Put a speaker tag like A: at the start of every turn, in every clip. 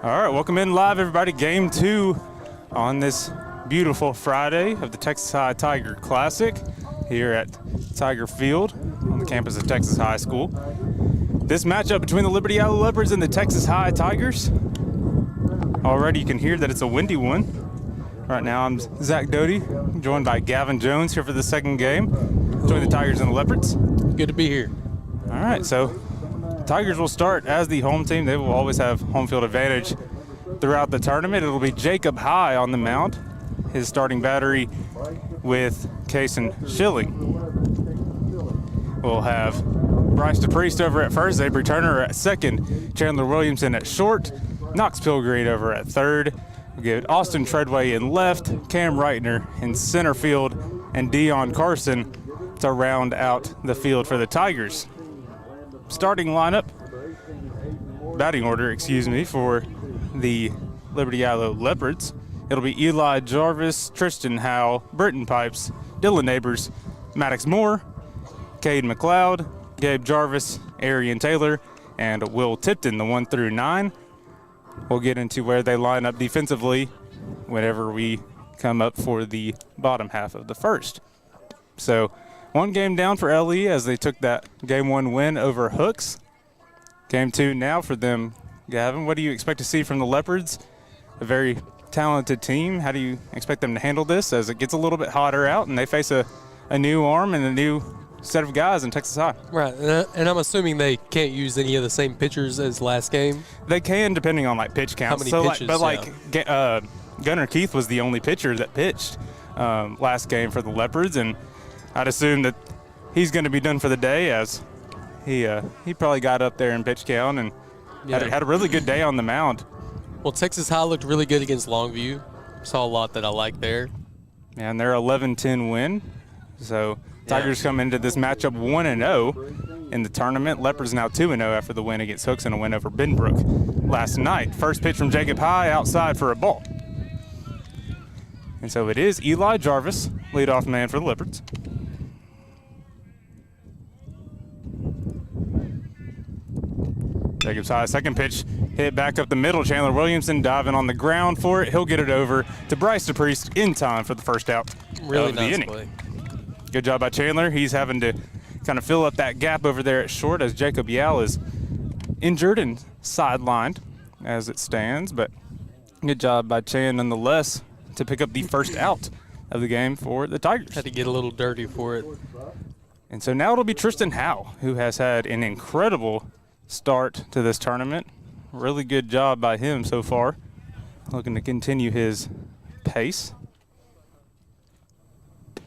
A: All right, welcome in live, everybody. Game 2 on this beautiful Friday of the Texas High Tiger Classic here at Tiger Field on the campus of Texas High School. This matchup between the Liberty-Eylau Leopards and the Texas High Tigers. Already you can hear that it's a windy one. Right now I'm Zach Doty, joined by Gavin Jones here for the second game between the Tigers and the Leopards.
B: Good to be here.
A: All right, so Tigers will start as the home team. They will always have home field advantage throughout the tournament. It'll be Jacob High on the mound, his starting battery with Kason Schilling. We'll have Bryce DePriest over at first, Avery Turner at second, Chandler Williamson at short, Knox Pilgreen over at third. We'll get Austin Treadway in left, Cam Reitner in center field, and Dion Carson to round out the field for the Tigers. Starting lineup, batting order, for the Liberty-Eylau Leopards. It'll be Eli Jarvis, Tristan Howell, Britton Pipes, Dylan Neighbors, Maddox Moore, Cade McLeod, Gabe Jarvis, Arian Taylor, and Will Tipton, the 1 through 9. We'll get into where they line up defensively whenever we come up for the bottom half of the first. So, one game down for LE as they took that Game 1 win over Hooks. Game 2 now for them. Gavin, what do you expect to see from the Leopards? A very talented team. How do you expect them to handle this as it gets a little bit hotter out and they face a new arm and a new set of guys in Texas High?
B: Right, and I'm assuming they can't use any of the same pitchers as last game?
A: They can, depending on pitch counts.
B: How many pitches?
A: Gunnar Keith was the only pitcher that pitched last game for the Leopards, and I'd assume that he's going to be done for the day as he probably got up there in pitch count and had a really good day on the mound.
B: Well, Texas High looked really good against Longview. Saw a lot that I like there.
A: Yeah, and they're 11-10 win. So Tigers come into this matchup 1-0 in the tournament. Leopards now 2-0 after the win against Hooks and a win over Benbrook last night. First pitch from Jacob High outside for a ball. And so it is Eli Jarvis, leadoff man for the Leopards. Jacob's High, second pitch, hit back up the middle. Chandler Williamson diving on the ground for it. He'll get it over to Bryce DePriest in time for the first out
B: really
A: of the
B: nice
A: inning.
B: Play.
A: Good job by Chandler. He's having to kind of fill up that gap over there at short as Jacob Yao is injured and sidelined as it stands. But good job by Chan nonetheless to pick up the first out of the game for the Tigers.
B: Had to get a little dirty for it.
A: And so now it'll be Tristan Howell, who has had an incredible start to this tournament. Really good job by him so far. Looking to continue his pace.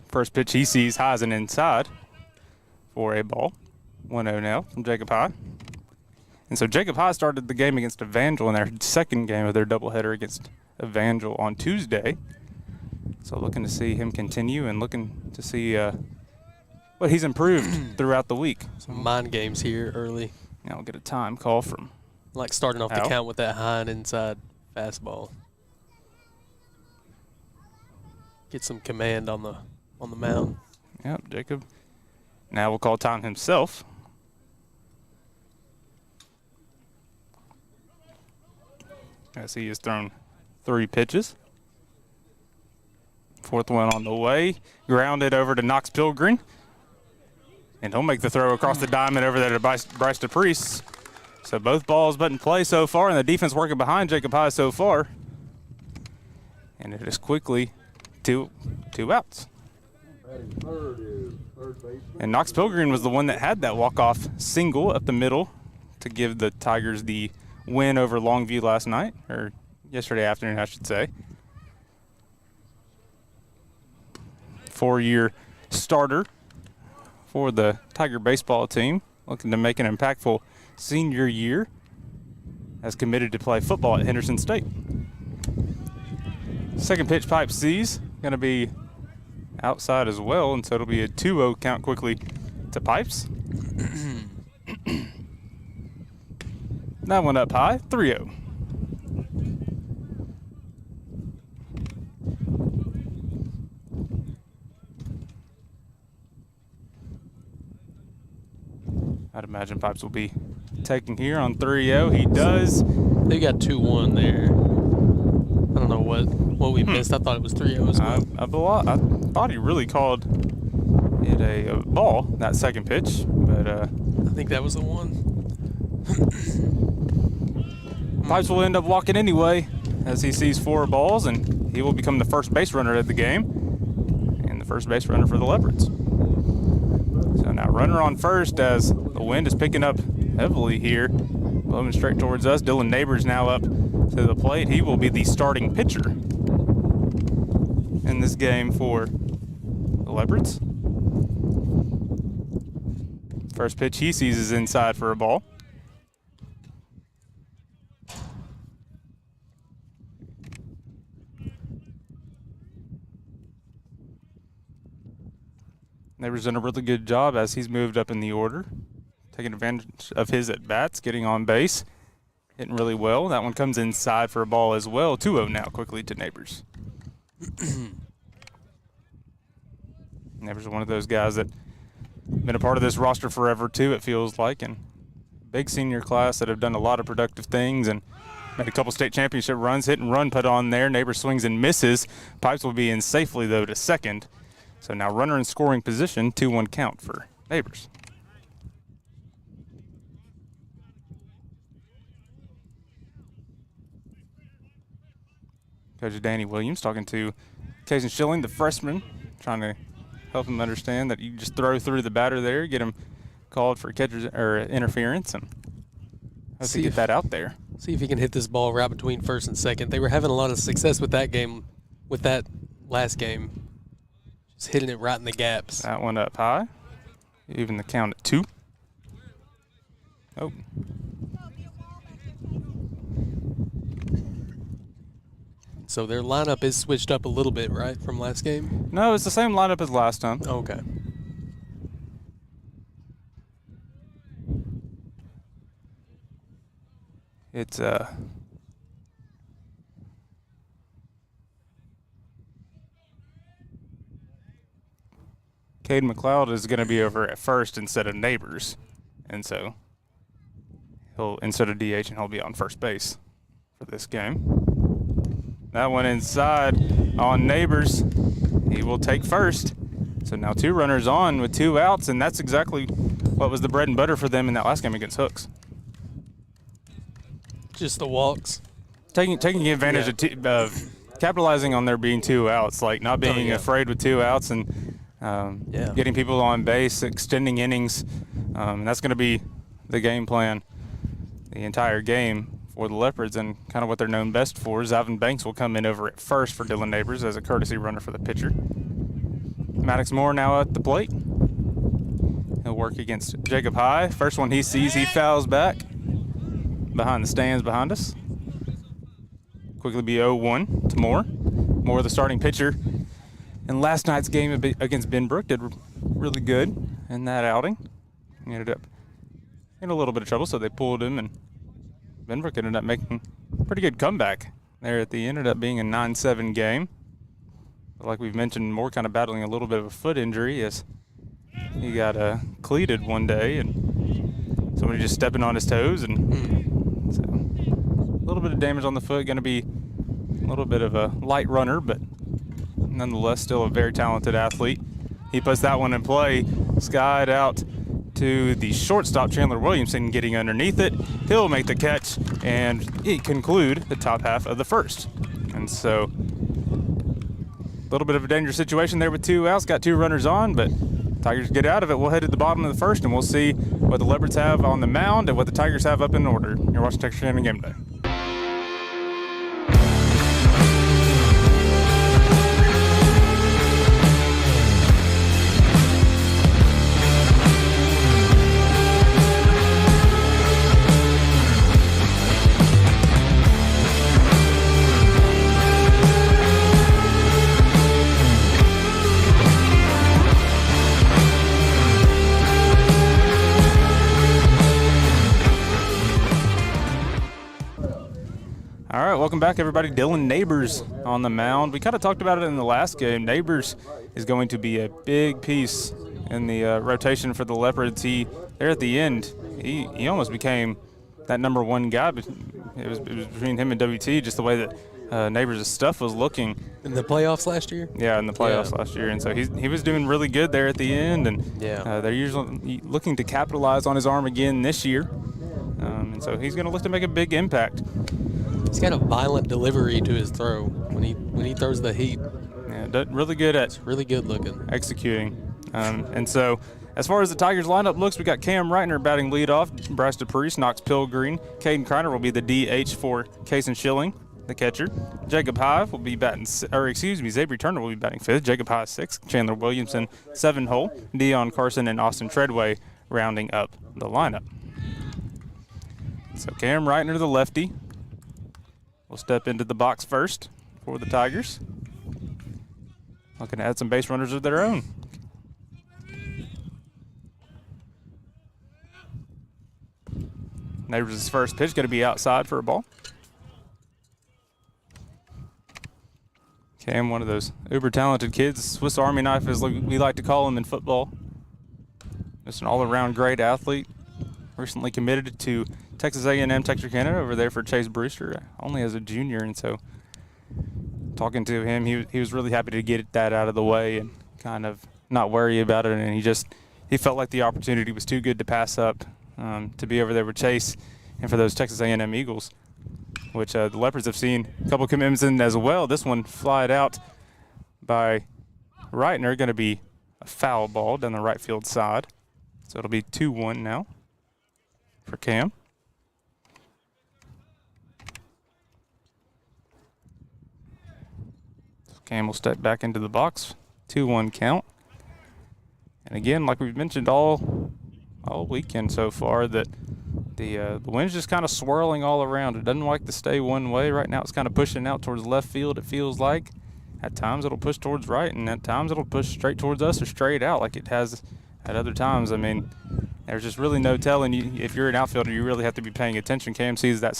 A: First pitch he sees high as an inside for a ball. 1-0 now from Jacob High. And so Jacob High started the game against Evangel in their second game of their doubleheader against Evangel on Tuesday. So looking to see him continue and looking to see what he's improved throughout the week.
B: Some mind games here early.
A: Now we'll get a time call from
B: like starting off the count with that high and inside fastball. Get some command on the mound.
A: Yep, Jacob. Now we'll call time himself. As he has thrown 3 pitches. Fourth one on the way. Grounded over to Knox Pilgrim. And he'll make the throw across the diamond over there to Bryce DePriest. So both balls but in play so far, and the defense working behind Jacob High so far. And it is quickly two outs. And Knox Pilgrim was the one that had that walk-off single up the middle to give the Tigers the win over Longview last night, or yesterday afternoon, I should say. 4-year starter for the Tiger baseball team, looking to make an impactful senior year, as committed to play football at Henderson State. Second pitch Pipe sees, going to be outside as well, and so it'll be a 2-0 count quickly to Pipes. That one up high, 3-0. I'd imagine Pipes will be taking here on 3-0. He does.
B: They got 2-1 there. I don't know what we missed. I thought it was 3-0 as well.
A: I thought he really called it a ball, that second pitch, but
B: I think that was the one.
A: Pipes will end up walking anyway as he sees 4 balls, and he will become the first base runner of the game and the first base runner for the Leopards. So now runner on first as the wind is picking up heavily here, blowing straight towards us. Dylan Neighbors now up to the plate. He will be the starting pitcher in this game for the Leopards. First pitch he sees is inside for a ball. Neighbors done a really good job as he's moved up in the order, taking advantage of his at-bats, getting on base, hitting really well. That one comes inside for a ball as well. 2-0 now quickly to Neighbors. Neighbors are one of those guys that been a part of this roster forever too, it feels like, and big senior class that have done a lot of productive things and made a couple state championship runs. Hit and run put on there. Neighbors swings and misses. Pipes will be in safely though to second. So now runner in scoring position, 2-1 count for Neighbors. Coach Danny Williams talking to Kaysen Schilling, the freshman, trying to help him understand that you just throw through the batter there, get him called for catcher's or interference, and hope to get that out there.
B: See if he can hit this ball right between first and second. They were having a lot of success with that game, with that last game. Just hitting it right in the gaps.
A: That one up high. Even the count at 2. Oh.
B: So their lineup is switched up a little bit, right, from last game?
A: No, it's the same lineup as last time.
B: Okay.
A: It's Cade McLeod is going to be over at first instead of Neighbors, and so he'll instead of DH, and he'll be on first base for this game. That one inside on Neighbors. He will take first. So now 2 runners on with 2 outs, and that's exactly what was the bread and butter for them in that last game against Hooks.
B: Just the walks.
A: Taking advantage of capitalizing on there being 2 outs, like not being afraid with 2 outs and getting people on base, extending innings. And that's going to be the game plan the entire game for the Leopards, and kind of what they're known best for. Zavin Banks will come in over at first for Dylan Neighbors as a courtesy runner for the pitcher. Maddox Moore now at the plate. He'll work against Jacob High. First one he sees, he fouls back behind the stands behind us. Quickly be 0-1 to Moore. Moore, the starting pitcher. And last night's game against Benbrook did really good in that outing. He ended up in a little bit of trouble, so they pulled him, and Benbrook ended up making a pretty good comeback there at the end. Ended up being a 9-7 game. But like we've mentioned, Moore kind of battling a little bit of a foot injury as he got cleated one day and somebody just stepping on his toes, and so a little bit of damage on the foot. Going to be a little bit of a light runner, but nonetheless still a very talented athlete. He puts that one in play, skied out to the shortstop, Chandler Williamson, getting underneath it. He'll make the catch and conclude the top half of the first. And so a little bit of a dangerous situation there with 2 outs. Got 2 runners on, but Tigers get out of it. We'll head to the bottom of the first, and we'll see what the Leopards have on the mound and what the Tigers have up in order. You're watching Texarkana Gameday. All right, welcome back, everybody. Dylan Neighbors on the mound. We kind of talked about it in the last game. Neighbors is going to be a big piece in the rotation for the Leopards. There at the end, he almost became that number one guy. But it was between him and WT, just the way that Neighbors' stuff was looking.
B: In the playoffs last year?
A: Yeah, in the playoffs last year. And so he was doing really good there at the end. And they're usually looking to capitalize on his arm again this year. And so he's going to look to make a big impact.
B: He's got a violent delivery to his throw when he throws the heat.
A: Yeah, really good at
B: really good looking
A: executing. And so as far as the Tigers lineup looks, we got Cam Reitner batting leadoff, Bryce DePriest, Knox Pilgreen, Caden Kreiner will be the DH for Kason Schilling, the catcher. Jacob Hive will be batting, Xavier Turner will be batting fifth. Jacob Hive sixth. Chandler Williamson 7-hole. Dion Carson and Austin Treadway rounding up the lineup. So Cam Reitner, the lefty, will step into the box first for the Tigers. Looking to add some base runners of their own. Neighbors' first pitch going to be outside for a ball. Cam, one of those uber talented kids, Swiss Army knife as we like to call him in football. Just an all-around great athlete. Recently committed to Texas A&M Texarkana over there for Chase Brewster, only as a junior. And so talking to him, he was really happy to get that out of the way and kind of not worry about it. And he felt like the opportunity was too good to pass up to be over there with Chase and for those Texas A&M Eagles, which the Leopards have seen a couple commitments in as well. This one flied out by Reitner, going to be a foul ball down the right field side. So it'll be 2-1 now for Cam. Cam will step back into the box. 2-1 count. And again, like we've mentioned all weekend so far, that the wind's just kind of swirling all around. It doesn't like to stay one way. Right now it's kind of pushing out towards left field, it feels like. At times it'll push towards right, and at times it'll push straight towards us or straight out like it has at other times. I mean, there's just really no telling. If you're an outfielder, you really have to be paying attention. Cam sees that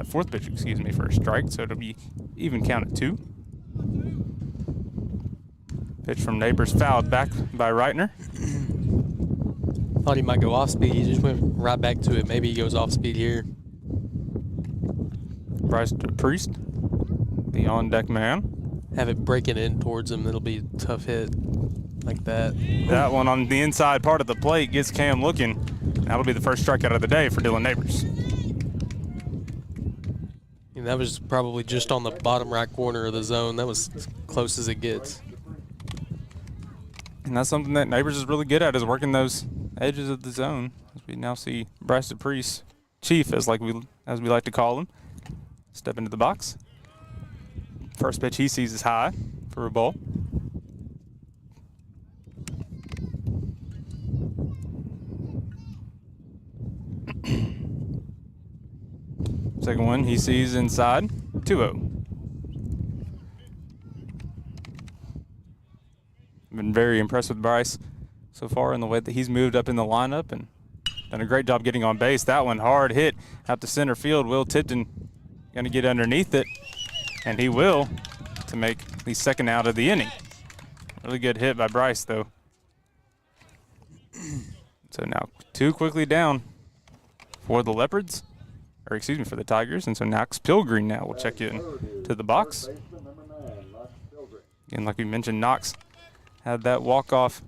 A: fourth pitch, for a strike, so it'll be even count at 2. Pitch from Neighbors fouled back by Reitner.
B: Thought he might go off speed. He just went right back to it. Maybe he goes off speed here.
A: Bryce DePriest, the on-deck man.
B: Have it breaking in towards him. It'll be a tough hit like that.
A: That one on the inside part of the plate gets Cam looking. That'll be the first strikeout of the day for Dylan Neighbors.
B: And that was probably just on the bottom right corner of the zone. That was as close as it gets.
A: And that's something that Neighbors is really good at, is working those edges of the zone. As we now see Bryce DePriest, Chief, as we like to call him, step into the box. First pitch he sees is high for a ball. Second one he sees inside, 2-0. Been very impressed with Bryce so far in the way that he's moved up in the lineup and done a great job getting on base. That one hard hit out to center field. Will Tipton going to get underneath it, and he will, to make the second out of the inning. Really good hit by Bryce, though. So now 2 quickly down for the Leopards, or for the Tigers. And so Knox Pilgreen now will check in to the box. Again, like we mentioned, Knox had that walk-off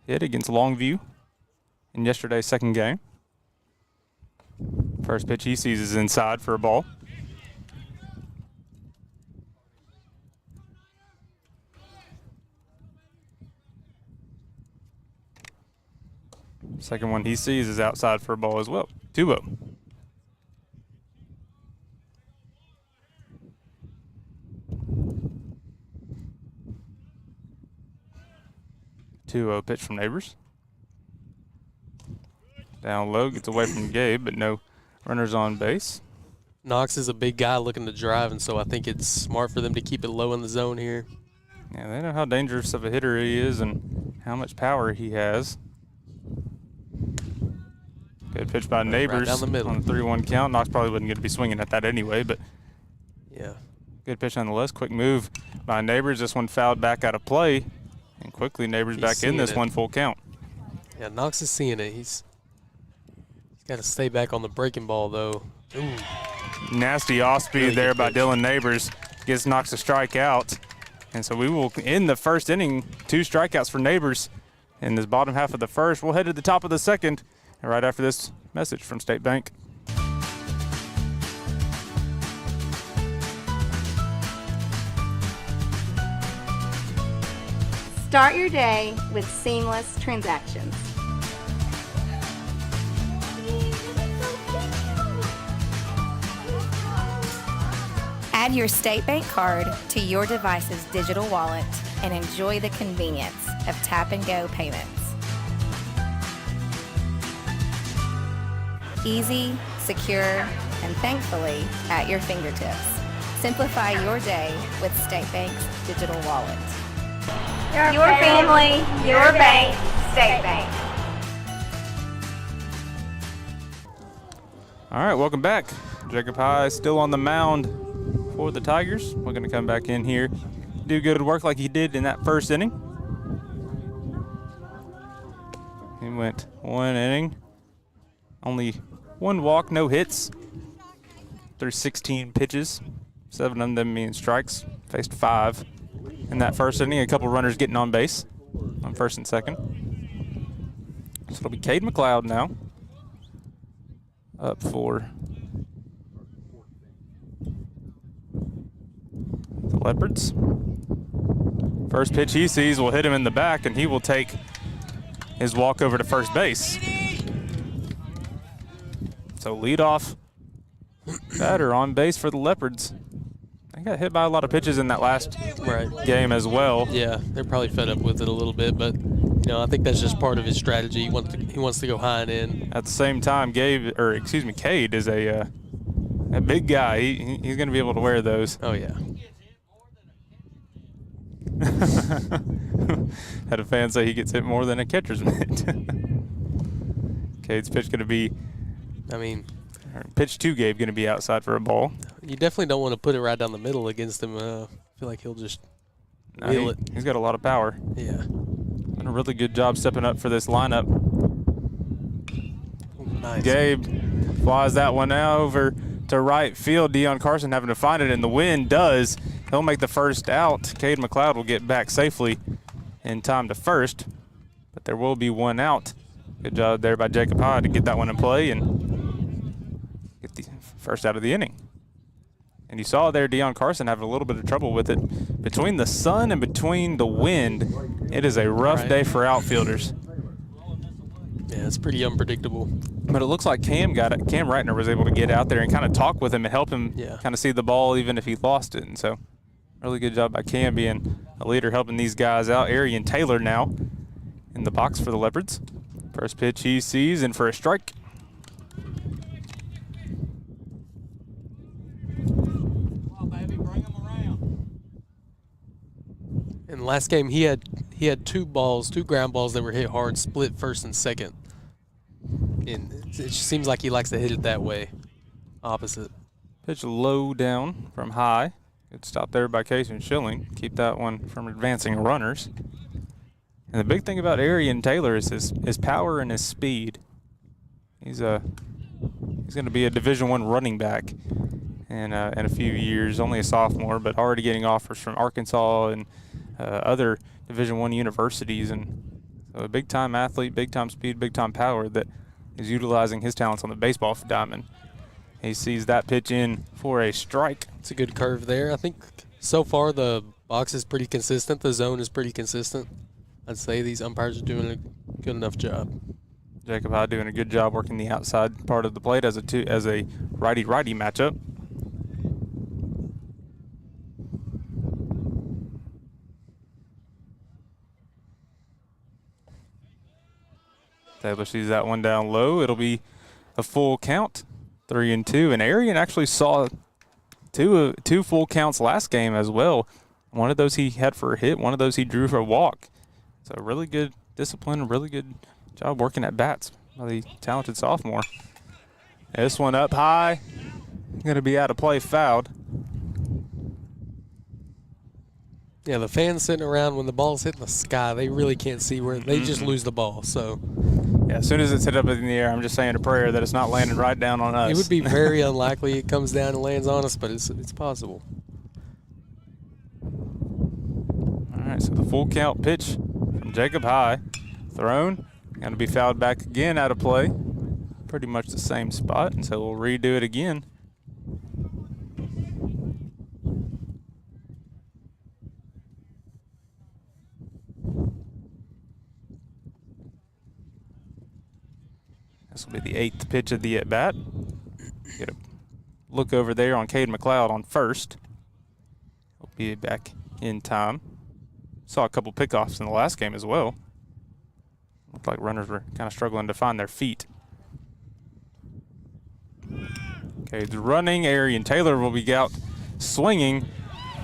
A: hit against Longview in yesterday's second game. First pitch he sees is inside for a ball. Second one he sees is outside for a ball as well. 2-0. Pitch from Neighbors. Down low, gets away from Gabe, but no runners on base.
B: Knox is a big guy looking to drive, and so I think it's smart for them to keep it low in the zone here.
A: Yeah, they know how dangerous of a hitter he is and how much power he has. Good pitch by Neighbors
B: right down the middle.
A: On the 3-1 count. Knox probably wasn't going to be swinging at that anyway, but
B: yeah.
A: Good pitch nonetheless. Quick move by Neighbors. This one fouled back out of play. And quickly Neighbors back in this 1 full count.
B: Yeah, Knox is seeing it. He's Got to stay back on the breaking ball, though. Ooh.
A: Nasty off-speed
B: Really
A: there
B: good
A: by
B: pitch.
A: Dylan Neighbors. Knocks a strike out. And so we will end the first inning. 2 strikeouts for Neighbors in this bottom half of the first. We'll head to the top of the second. And right after this message from State Bank.
C: Start your day with seamless transactions.
D: Add your State Bank card to your device's digital wallet and enjoy the convenience of tap-and-go payments. Easy, secure, and thankfully at your fingertips. Simplify your day with State Bank's digital wallet.
C: Your family, your bank, State Bank.
A: All right, welcome back. Jacob High still on the mound for the Tigers. We're going to come back in here, do good work like he did in that first inning. He went 1 inning, only 1 walk, no hits. Through 16 pitches, 7 of them being strikes. Faced 5 in that first inning. A couple runners getting on base on first and second. So it'll be Cade McLeod now up for the Leopards. First pitch he sees will hit him in the back, and he will take his walk over to first base. So leadoff batter on base for the Leopards. They got hit by a lot of pitches in that last game as well.
B: Yeah, they're probably fed up with it a little bit, but I think that's just part of his strategy. He wants to go high and in.
A: At the same time, Cade is a big guy. He's going to be able to wear those.
B: Oh yeah.
A: Had a fan say he gets hit more than a catcher's mitt. Cade's pitch going to be, pitch 2 Gabe going to be outside for a ball.
B: You definitely don't want to put it right down the middle against him. I feel like he'll just wheel it.
A: He's got a lot of power.
B: Yeah.
A: Done a really good job stepping up for this lineup.
B: Nice.
A: Gabe flies that one now over to right field. Dion Carson having to find it, and the wind does. He'll make the first out. Cade McLeod will get back safely in time to first, but there will be 1 out. Good job there by Jacob High to get that one in play and get the first out of the inning. And you saw there Dion Carson having a little bit of trouble with it. Between the sun and between the wind, it is a rough day for outfielders.
B: Yeah, it's pretty unpredictable.
A: But it looks like Cam Reitner was able to get out there and kind of talk with him and help him kind of see the ball even if he lost it. And so really good job by Cam being a leader, helping these guys out. Arian Taylor now in the box for the Leopards. First pitch he sees, and for a strike.
B: In last game, he had 2 ground balls that were hit hard, split first and second. And it just seems like he likes to hit it that way. Opposite.
A: Pitch low down from High. Good stop there by Casey Schilling. Keep that one from advancing runners. And the big thing about Arian Taylor is his power and his speed. He's going to be a Division I running back in a few years. Only a sophomore, but already getting offers from Arkansas and other Division I universities. And so a big-time athlete, big-time speed, big-time power that is utilizing his talents on the baseball diamond. He sees that pitch in for a strike.
B: It's a good curve there. I think so far the box is pretty consistent. The zone is pretty consistent. I'd say these umpires are doing a good enough job.
A: Jacob High doing a good job working the outside part of the plate as a righty-righty matchup. Taylor sees that one down low. It'll be a full count, 3-2. And Arian actually saw two full counts last game as well. One of those he had for a hit, one of those he drew for a walk. So really good discipline, really good job working at bats by the talented sophomore. This one up high, going to be out of play, fouled.
B: Yeah, the fans sitting around when the ball's hitting the sky, they really can't see where they just lose the ball. So
A: Yeah, as soon as it's hit up in the air, I'm just saying a prayer that it's not landing right down on us.
B: It would be very unlikely it comes down and lands on us, but it's possible.
A: All right, so the full count pitch from Jacob High. Thrown. Going to be fouled back again out of play. Pretty much the same spot, and so we'll redo it again. This will be the 8th pitch of the at-bat. Get a look over there on Cade McLeod on first. He'll be back in time. Saw a couple pickoffs in the last game as well. Looked like runners were kind of struggling to find their feet. Cade's running. Arian Taylor will be out swinging,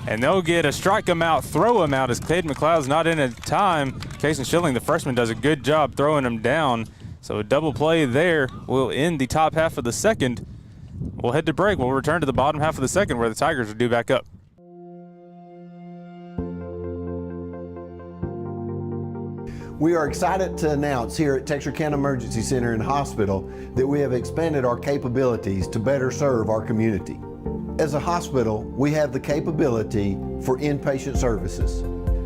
A: and they'll get a strike him out, throw him out as Cade McLeod's not in at time. Cason Schilling, the freshman, does a good job throwing him down. So a double play there will end the top half of the second. We'll head to break. We'll return to the bottom half of the second where the Tigers are due back up.
E: We are excited to announce here at Texarkana Emergency Center and Hospital that we have expanded our capabilities to better serve our community. As a hospital, we have the capability for inpatient services.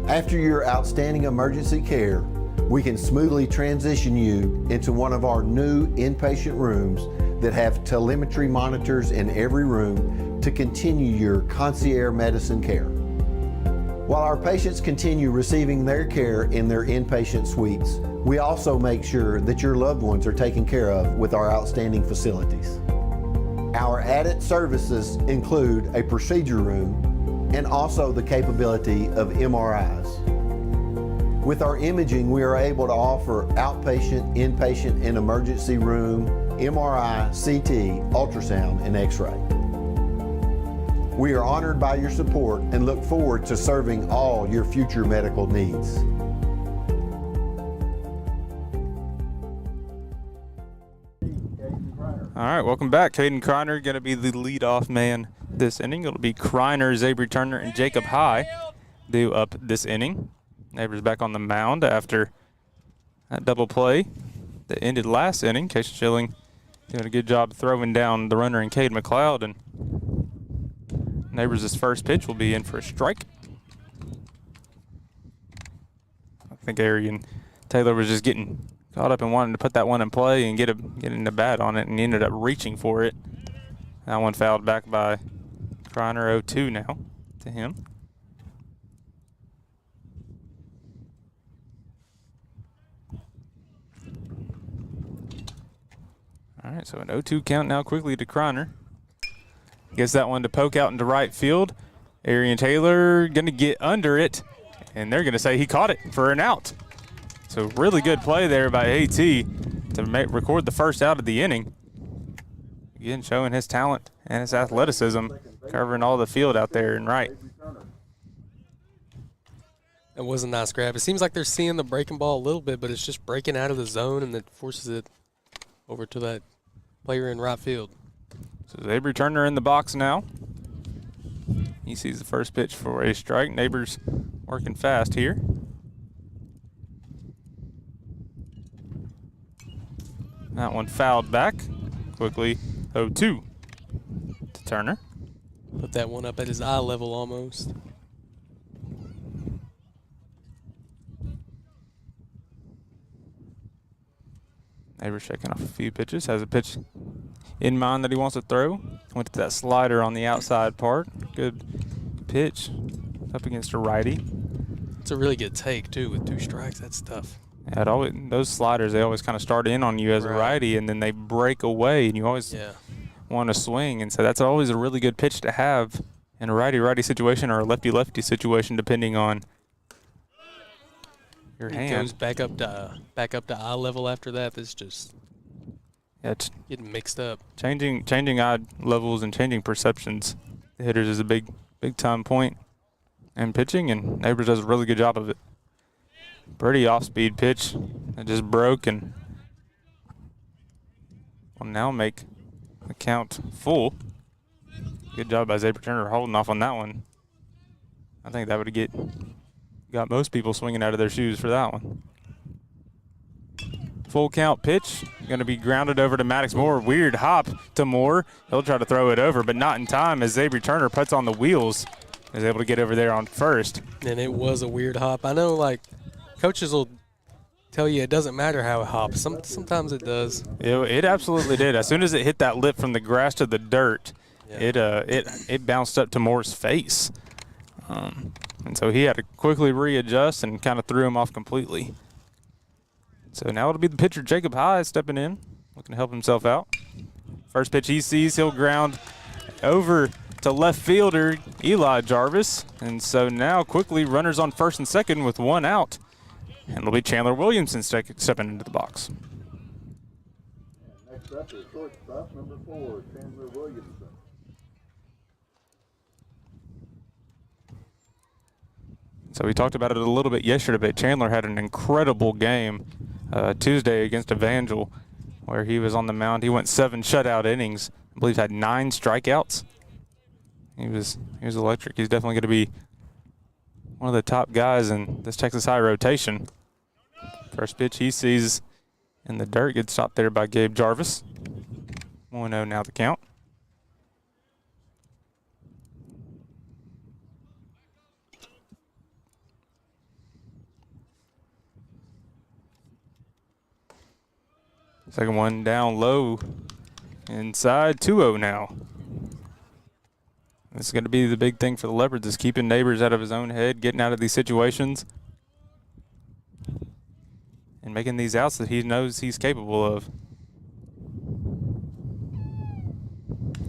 E: After your outstanding emergency care, we can smoothly transition you into one of our new inpatient rooms that have telemetry monitors in every room to continue your concierge medicine care. While our patients continue receiving their care in their inpatient suites, we also make sure that your loved ones are taken care of with our outstanding facilities. Our added services include a procedure room and also the capability of MRIs. With our imaging, we are able to offer outpatient, inpatient, and emergency room, MRI, CT, ultrasound, and X-ray. We are honored by your support and look forward to serving all your future medical needs.
A: All right, welcome back. Caden Kreiner going to be the leadoff man this inning. It'll be Kreiner, Zabry Turner, and Jacob High due up this inning. Neighbors back on the mound after that double play that ended last inning. Cason Schilling doing a good job throwing down the runner in Cade McLeod, and Neighbors' first pitch will be in for a strike. I think Arian Taylor was just getting caught up and wanting to put that one in play and get in the bat on it, and he ended up reaching for it. That one fouled back by Kreiner. 0-2 now to him. All right, so an 0-2 count now quickly to Kreiner. Gets that one to poke out into right field. Arian Taylor going to get under it, and they're going to say he caught it for an out. So really good play there by AT to record the first out of the inning. Again, showing his talent and his athleticism, covering all the field out there and right.
B: That was a nice grab. It seems like they're seeing the breaking ball a little bit, but it's just breaking out of the zone, and it forces it over to that player in right field.
A: So Zabry Turner in the box now. He sees the first pitch for a strike. Neighbors working fast here. That one fouled back quickly. 0-2 to Turner.
B: Put that one up at his eye level almost.
A: Neighbors checking off a few pitches. Has a pitch in mind that he wants to throw. Went to that slider on the outside part. Good pitch up against a righty.
B: It's a really good take, too, with 2 strikes. That's tough.
A: Yeah, those sliders, they always kind of start in on you as a righty, and then they break away, and you always want to swing. And so that's always a really good pitch to have in a righty-righty situation or a lefty-lefty situation, depending on your hand.
B: It goes back up to eye level after that. That's just
A: it's
B: getting mixed up.
A: Changing eye levels and changing perceptions. The hitters is a big time point in pitching, and Neighbors does a really good job of it. Pretty off-speed pitch that just broke, and will now make the count full. Good job by Zabry Turner holding off on that one. I think that would have got most people swinging out of their shoes for that one. Full count pitch, going to be grounded over to Maddox Moore. Weird hop to Moore. He'll try to throw it over, but not in time as Xavier Turner puts on the wheels. Is able to get over there on first.
B: And it was a weird hop. I know, like, coaches will tell you it doesn't matter how it hops. Sometimes it does.
A: It absolutely did. As soon as it hit that lip from the grass to the dirt, it bounced up to Moore's face. And so he had to quickly readjust and kind of threw him off completely. So now it'll be the pitcher, Jacob High, stepping in, looking to help himself out. First pitch he sees, he'll ground over to left fielder Eli Jarvis. And so now quickly runners on first and second with one out. And it'll be Chandler Williamson stepping into the box.
F: Next up is shortstop number 4, Chandler Williamson.
A: So we talked about it a little bit yesterday, but Chandler had an incredible game Tuesday against Evangel, where he was on the mound. He went 7 shutout innings. I believe had 9 strikeouts. He was electric. He's definitely going to be one of the top guys in this Texas High rotation. First pitch he sees in the dirt gets stopped there by Gabe Jarvis. 1-0 now the count. Second one down low, inside, 2-0 now. This is going to be the big thing for the Leopards, is keeping Neighbors out of his own head, getting out of these situations, and making these outs that he knows he's capable of.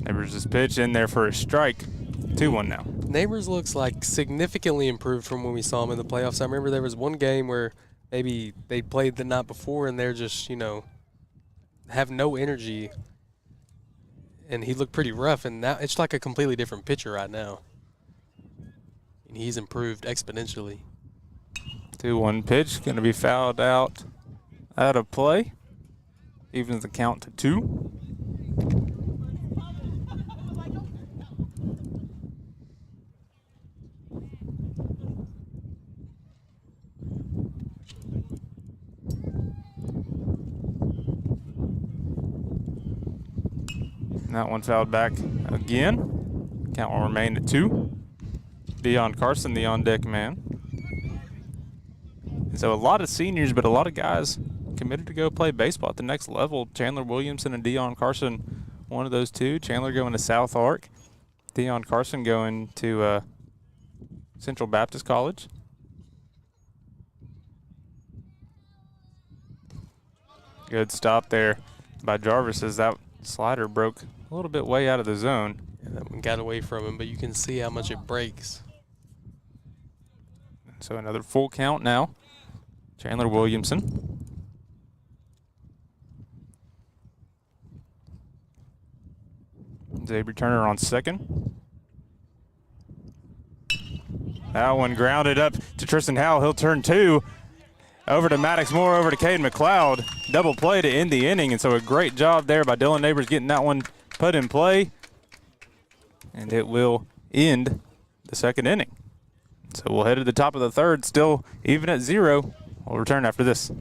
A: Neighbors' pitch in there for a strike, 2-1 now.
B: Neighbors looks like significantly improved from when we saw him in the playoffs. I remember there was one game where maybe they played the night before and they're just, have no energy, and he looked pretty rough, and now it's like a completely different pitcher right now. And he's improved exponentially.
A: 2-1 pitch, going to be fouled out of play. Evens the count to 2. That one fouled back again. Count will remain at 2. Deion Carson, the on-deck man. And so a lot of seniors, but a lot of guys committed to go play baseball at the next level. Chandler Williamson and Deion Carson, one of those two. Chandler going to South Ark. Deion Carson going to Central Baptist College. Good stop there by Jarvis as that slider broke a little bit way out of the zone.
B: Yeah, that one got away from him, but you can see how much it breaks.
A: So another full count now. Chandler Williamson. Xavier Turner on second. That one grounded up to Tristan Howell. He'll turn 2. Over to Maddox Moore, over to Caden McLeod. Double play to end the inning, and so a great job there by Dylan Neighbors getting that one put in play. And it will end the second inning. So we'll head to the top of the third, still even at 0. We'll return after this.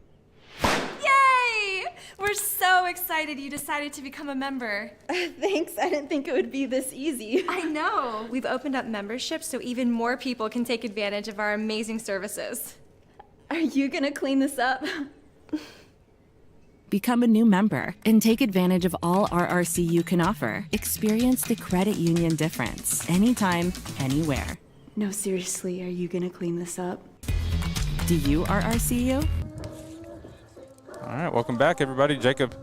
G: Yay! We're so excited you decided to become a member.
H: Thanks, I didn't think it would be this easy.
G: I know. We've opened up memberships so even more people can take advantage of our amazing services.
H: Are you gonna clean this up?
I: Become a new member and take advantage of all RRCU can offer. Experience the credit union difference anytime, anywhere.
H: No, seriously, are you gonna clean this up?
I: Do you RRCU?
A: All right, welcome back, everybody. Jacob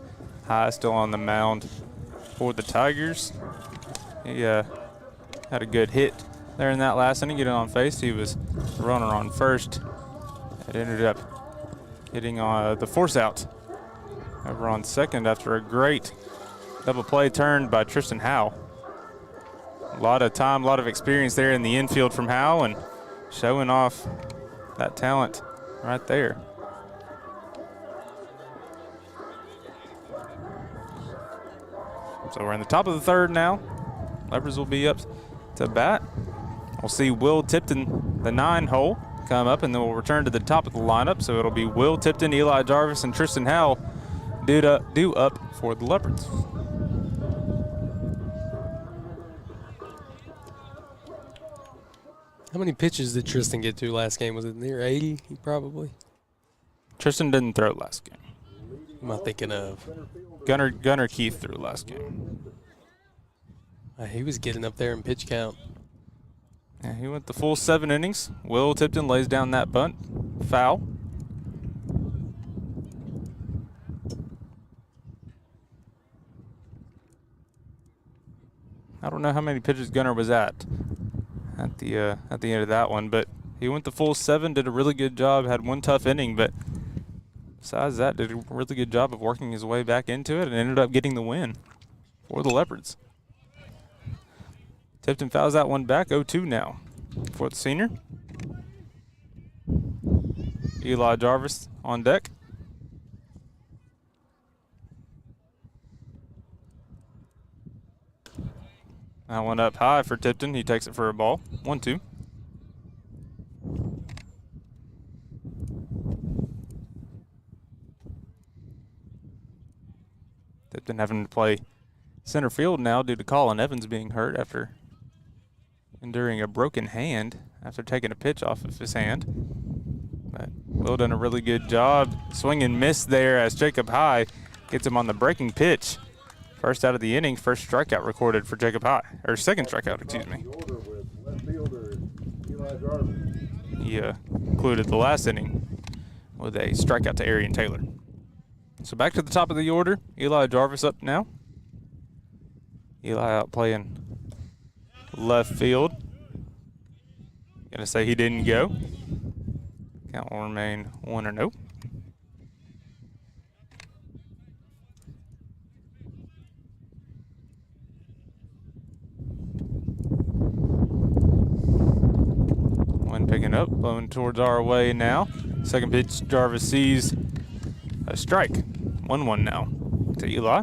A: High still on the mound for the Tigers. He had a good hit there in that last inning, getting on face. He was the runner on first. It ended up hitting on the force out over on second after a great double play turned by Tristan Howe. A lot of time, a lot of experience there in the infield from Howe, and showing off that talent right there. So we're in the top of the third now. Leopards will be up to bat. We'll see Will Tipton, the 9 hole, come up, and then we'll return to the top of the lineup. So it'll be Will Tipton, Eli Jarvis, and Tristan Howell due up for the Leopards.
B: How many pitches did Tristan get to last game? Was it near 80? Probably.
A: Tristan didn't throw last game.
B: Who am I thinking of?
A: Gunnar Keith threw last game.
B: He was getting up there in pitch count.
A: Yeah, he went the full 7 innings. Will Tipton lays down that bunt. Foul. I don't know how many pitches Gunnar was at the end of that one, but he went the full 7, did a really good job, had one tough inning, but besides that, did a really good job of working his way back into it and ended up getting the win for the Leopards. Tipton fouls that one back, 0-2 now for the senior. Eli Jarvis on deck. That one up high for Tipton. He takes it for a ball. 1-2. Tipton having to play center field now due to Colin Evans being hurt after enduring a broken hand after taking a pitch off of his hand. But Will done a really good job. Swing and miss there as Jacob High gets him on the breaking pitch. First out of the inning, first strikeout recorded for Jacob High, or second strikeout, excuse me. He included the last inning with a strikeout to Arian Taylor. So back to the top of the order. Eli Jarvis up now. Eli out playing left field. Gonna say he didn't go. Count will remain 1-0. One picking up, blowing towards our way now. Second pitch, Jarvis sees a strike. 1-1 now to Eli.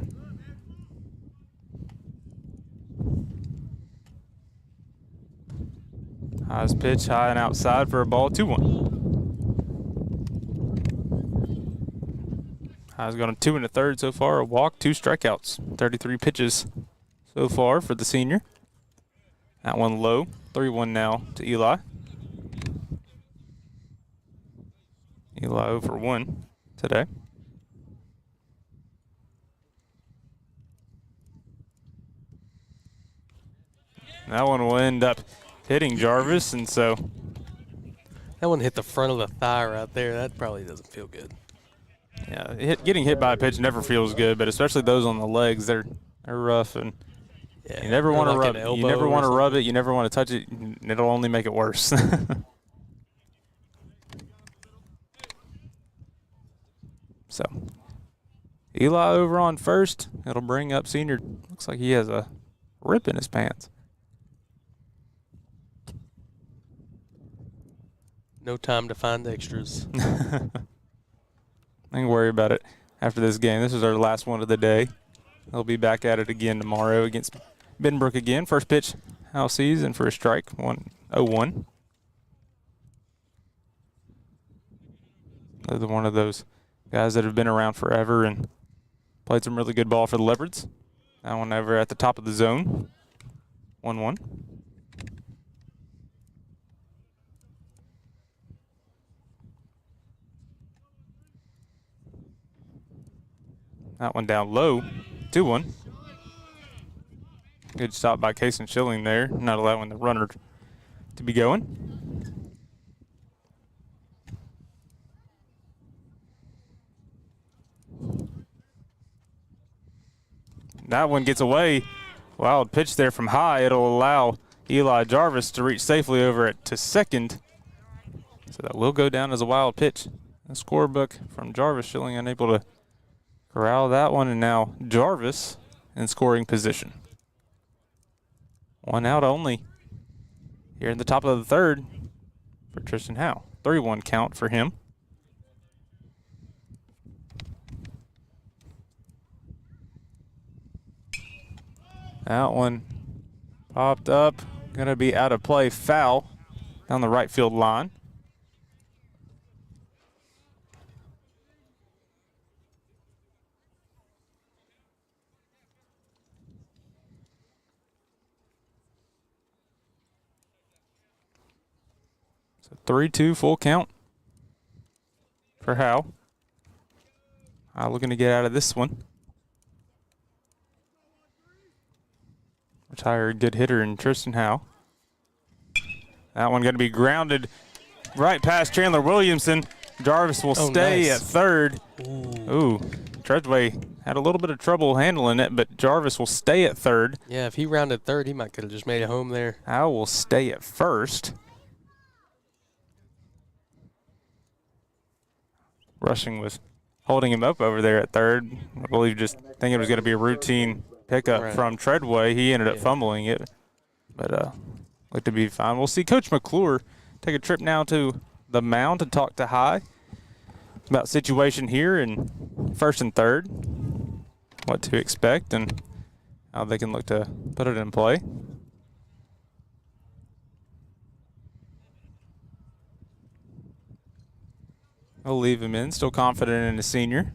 A: High's pitch, high and outside for a ball, 2-1. High's gone 2 1/3 so far, a walk, 2 strikeouts. 33 pitches so far for the senior. That one low, 3-1 now to Eli. Eli 0 for 1 today. That one will end up hitting Jarvis, and so
B: that one hit the front of the thigh right there. That probably doesn't feel good.
A: Yeah, getting hit by a pitch never feels good, but especially those on the legs, they're rough, and
B: yeah,
A: you never want to
B: like
A: rub it. You never want to rub it. You never want to touch it. It'll only make it worse. So, Eli over on first. It'll bring up senior. Looks like he has a rip in his pants.
B: No time to find extras.
A: I ain't worry about it after this game. This is our last one of the day. They'll be back at it again tomorrow against Benbrook again. First pitch, Hal sees, and for a strike, 1-0-1. Another one of those guys that have been around forever and played some really good ball for the Leopards. That one over at the top of the zone, 1-1. That one down low, 2-1. Good stop by Case and Schilling there, not allowing the runner to be going. That one gets away. Wild pitch there from high. It'll allow Eli Jarvis to reach safely over it to second. So that will go down as a wild pitch. The scorebook from Jarvis, Schilling unable to corral that one, and now Jarvis in scoring position. One out only here in the top of the third for Tristan Howe. 3-1 count for him. That one popped up, gonna be out of play, foul down the right field line. So 3-2 full count for Howe. Looking to get out of this one. Retired good hitter in Tristan Howe. That one going to be grounded right past Chandler Williamson. Jarvis will stay at third. Ooh, Treadway had a little bit of trouble handling it, but Jarvis will stay at third.
B: Yeah, if he rounded third, he might could have just made it home there.
A: Howe will stay at first. Rushing was holding him up over there at third. I believe just thinking it was going to be a routine pickup from Treadway. He ended up fumbling it, but looked to be fine. We'll see Coach McClure take a trip now to the mound to talk to High about situation here in first and third, what to expect, and how they can look to put it in play. He'll leave him in, still confident in his senior.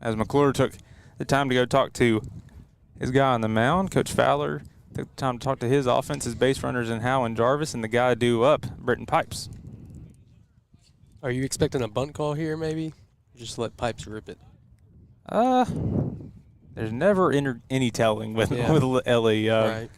A: As McClure took the time to go talk to his guy on the mound, Coach Fowler took the time to talk to his offense, his base runners in Howe and Jarvis, and the guy due up, Britton Pipes.
B: Are you expecting a bunt call here, maybe? Just let Pipes rip it.
A: There's never any telling with Ellie.
B: Right.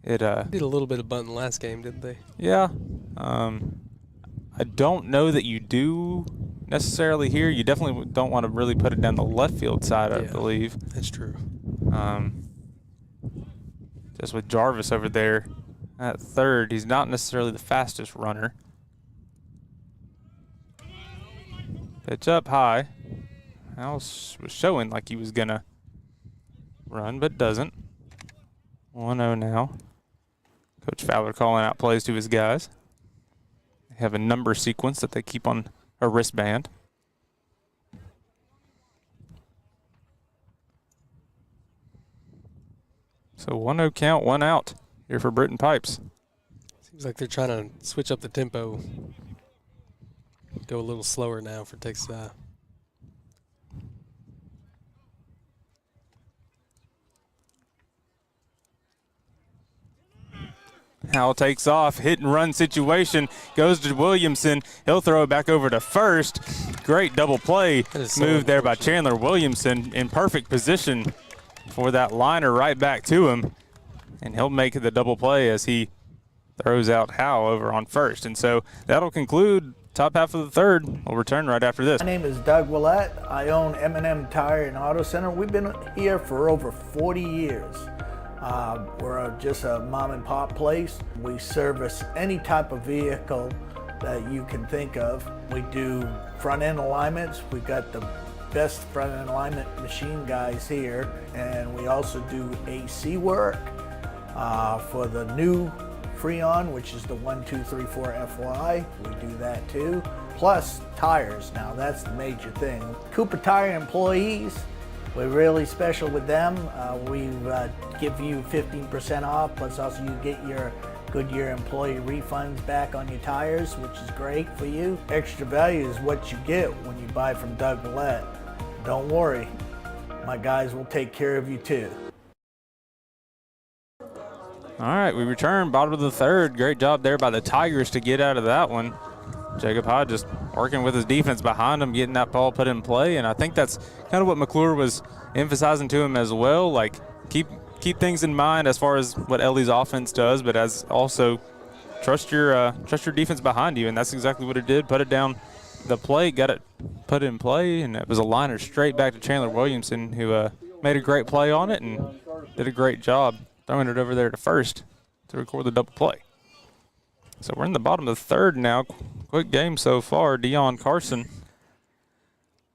A: It
B: did a little bit of bunting last game, didn't they?
A: Yeah. I don't know that you do necessarily here. You definitely don't want to really put it down the left field side, I believe.
B: That's true.
A: Just with Jarvis over there at third, he's not necessarily the fastest runner. Pitch up high. House was showing like he was going to run, but doesn't. 1-0 now. Coach Fowler calling out plays to his guys. They have a number sequence that they keep on a wristband. So 1-0 count, 1 out here for Britton Pipes.
B: Seems like they're trying to switch up the tempo. Go a little slower now for Texas.
A: Howell takes off, hit and run situation, goes to Williamson. He'll throw it back over to first. Great double play move there by Chandler Williamson in perfect position for that liner right back to him. And he'll make the double play as he throws out Howe over on first. And so that'll conclude top half of the third. We'll return right after this.
J: My name is Doug Willett. I own M&M Tire and Auto Center. We've been here for over 40 years. We're just a mom and pop place. We service any type of vehicle that you can think of. We do front end alignments. We've got the best front end alignment machine guys here. And we also do AC work for the new Freon, which is the 1234 FY. We do that too. Plus tires. Now that's the major thing. Cooper Tire employees, we're really special with them. We give you 15% off, plus also you get your Goodyear employee refunds back on your tires, which is great for you. Extra value is what you get when you buy from Doug Willett. Don't worry, my guys will take care of you too.
A: All right, we return, bottom of the third. Great job there by the Tigers to get out of that one. Jacob Hyde just working with his defense behind him, getting that ball put in play, and I think that's kind of what McClure was emphasizing to him as well. Like, keep things in mind as far as what Ellie's offense does, but as also trust your defense behind you, and that's exactly what it did. Put it down the plate, got it put in play, and it was a liner straight back to Chandler Williamson, who made a great play on it and did a great job throwing it over there to first to record the double play. So we're in the bottom of the third now. Quick game so far. Dion Carson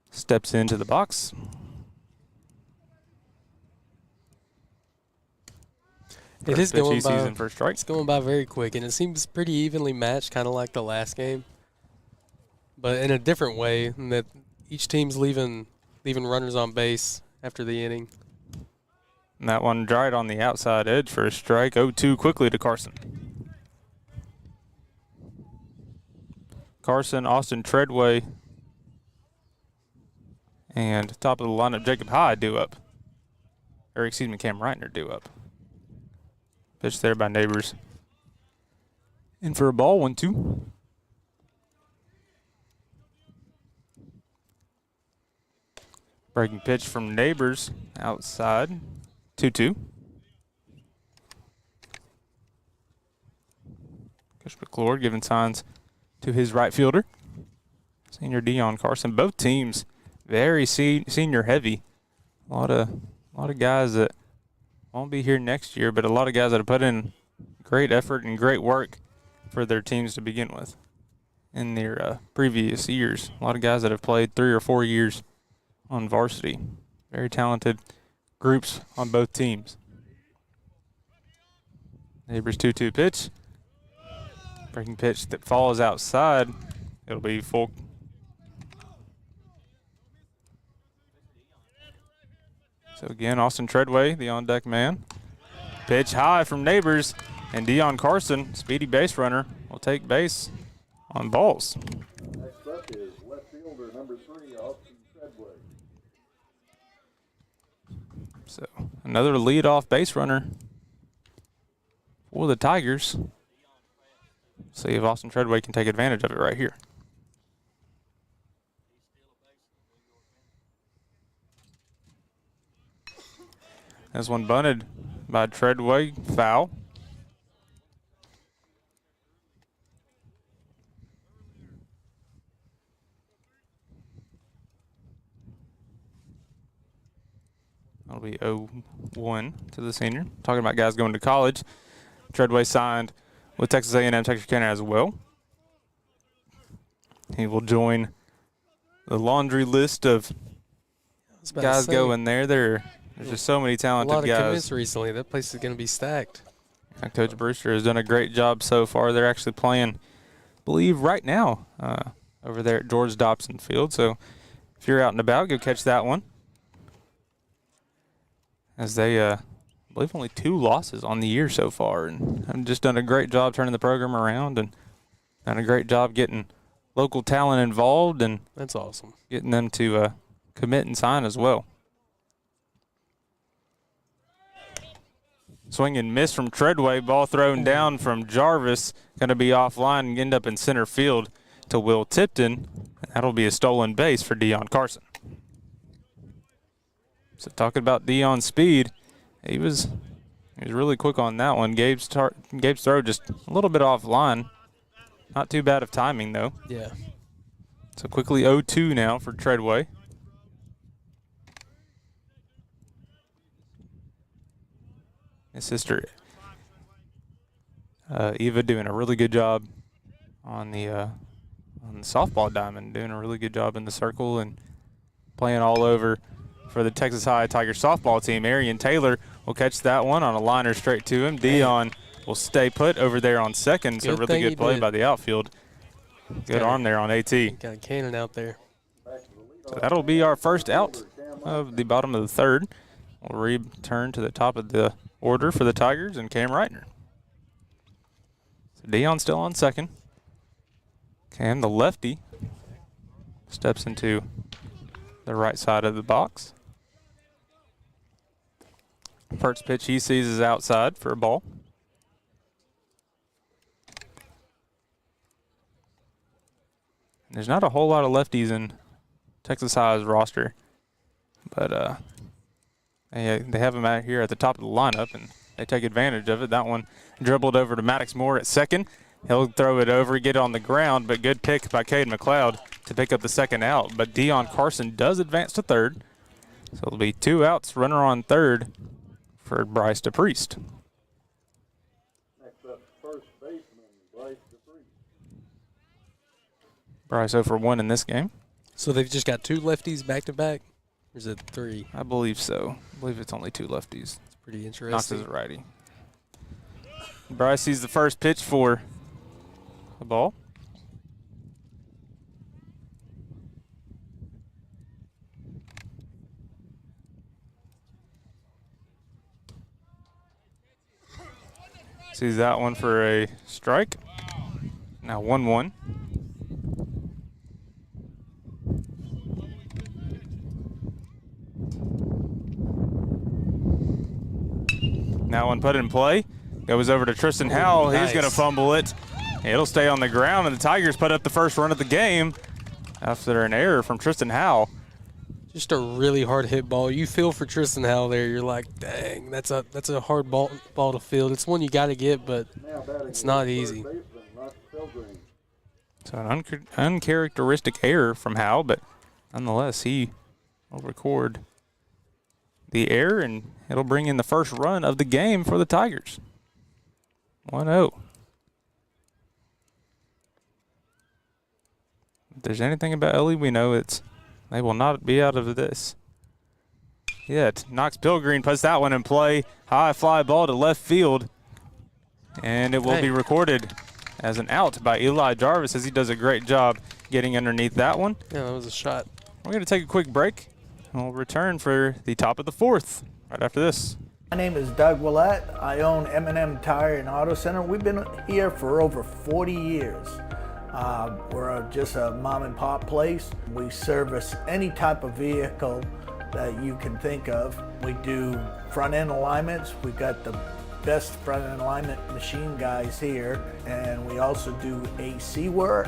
A: steps into the box.
B: It is going by.
A: First strike.
B: It's going by very quick, and it seems pretty evenly matched, kind of like the last game, but in a different way. In that each team's leaving runners on base after the inning.
A: And that one dried on the outside edge for a strike. 0-2 quickly to Carson. Carson, Austin Treadway, and top of the lineup, Jacob Hyde due up. Or excuse me, Cam Reitner due up. Pitch there by Neighbors. In for a ball, 1-2. Breaking pitch from Neighbors outside, 2-2. Coach McClure giving signs to his right fielder, senior Dion Carson. Both teams very senior heavy. A lot of guys that won't be here next year, but a lot of guys that have put in great effort and great work for their teams to begin with in their previous years. A lot of guys that have played 3 or 4 years on varsity. Very talented groups on both teams. Neighbors 2-2 pitch. Breaking pitch that falls outside. It'll be full. So again, Austin Treadway, the on-deck man. Pitch high from Neighbors, and Dion Carson, speedy base runner, will take base on balls.
F: Next up is left fielder number 3, Austin Treadway.
A: So another leadoff base runner for the Tigers. See if Austin Treadway can take advantage of it right here. This one bunted by Treadway, foul. That'll be 0-1 to the senior. Talking about guys going to college. Treadway signed with Texas A&M Texarkana as well. He will join the laundry list of guys going there. There's just so many talented guys.
B: A lot of commits recently. That place is going to be stacked.
A: And Coach Brewster has done a great job so far. They're actually playing, I believe, right now over there at George Dobson Field. So if you're out and about, go catch that one. As they, I believe, only 2 losses on the year so far, and have just done a great job turning the program around and done a great job getting local talent involved, and
B: that's awesome.
A: Getting them to commit and sign as well. Swing and miss from Treadway, ball thrown down from Jarvis, going to be offline and end up in center field to Will Tipton. That'll be a stolen base for Dion Carson. So talking about Dion's speed, he was really quick on that one. Gabe's throw just a little bit offline. Not too bad of timing, though.
B: Yeah.
A: So quickly 0-2 now for Treadway. His sister Eva doing a really good job on the softball diamond, doing a really good job in the circle and playing all over for the Texas High Tiger softball team. Arian Taylor will catch that one on a liner straight to him. Dion will stay put over there on second. So really good play by the outfield. Good arm there on AT.
B: Got a cannon out there.
A: So that'll be our first out of the bottom of the third. We'll return to the top of the order for the Tigers and Cam Reitner. So Dion still on second. Cam, the lefty, steps into the right side of the box. First pitch he sees is outside for a ball. There's not a whole lot of lefties in Texas High's roster, but they have them out here at the top of the lineup, and they take advantage of it. That one dribbled over to Maddox Moore at second. He'll throw it over, get it on the ground, but good pick by Cade McLeod to pick up the second out. But Dion Carson does advance to third, so it'll be 2 outs, runner on third for Bryce DePriest.
F: Next up, first baseman, Bryce DePriest.
A: Bryce 0 for 1 in this game.
B: So they've just got 2 lefties back-to-back? Or is it 3?
A: I believe so. I believe it's only 2 lefties.
B: It's pretty interesting.
A: Knox is a righty. Bryce sees the first pitch for the ball. Sees that one for a strike. Now 1-1. Now one put in play. Goes over to Tristan Howell. He's going to fumble it. It'll stay on the ground, and the Tigers put up the first run of the game after an error from Tristan Howell.
B: Just a really hard hit ball. You feel for Tristan Howell there. You're like, dang, that's a hard ball to field. It's one you got to get, but it's not easy.
A: So an uncharacteristic error from Howell, but nonetheless, he will record the error, and it'll bring in the first run of the game for the Tigers. 1-0. If there's anything about Ellie, we know they will not be out of this yet. Knox Pilgreen puts that one in play. High fly ball to left field, and it will be recorded as an out by Eli Jarvis, as he does a great job getting underneath that one.
B: Yeah, that was a shot.
A: We're going to take a quick break, and we'll return for the top of the fourth right after this.
J: My name is Doug Willett. I own M&M Tire and Auto Center. We've been here for over 40 years. We're just a mom and pop place. We service any type of vehicle that you can think of. We do front end alignments. We've got the best front end alignment machine guys here, and we also do AC work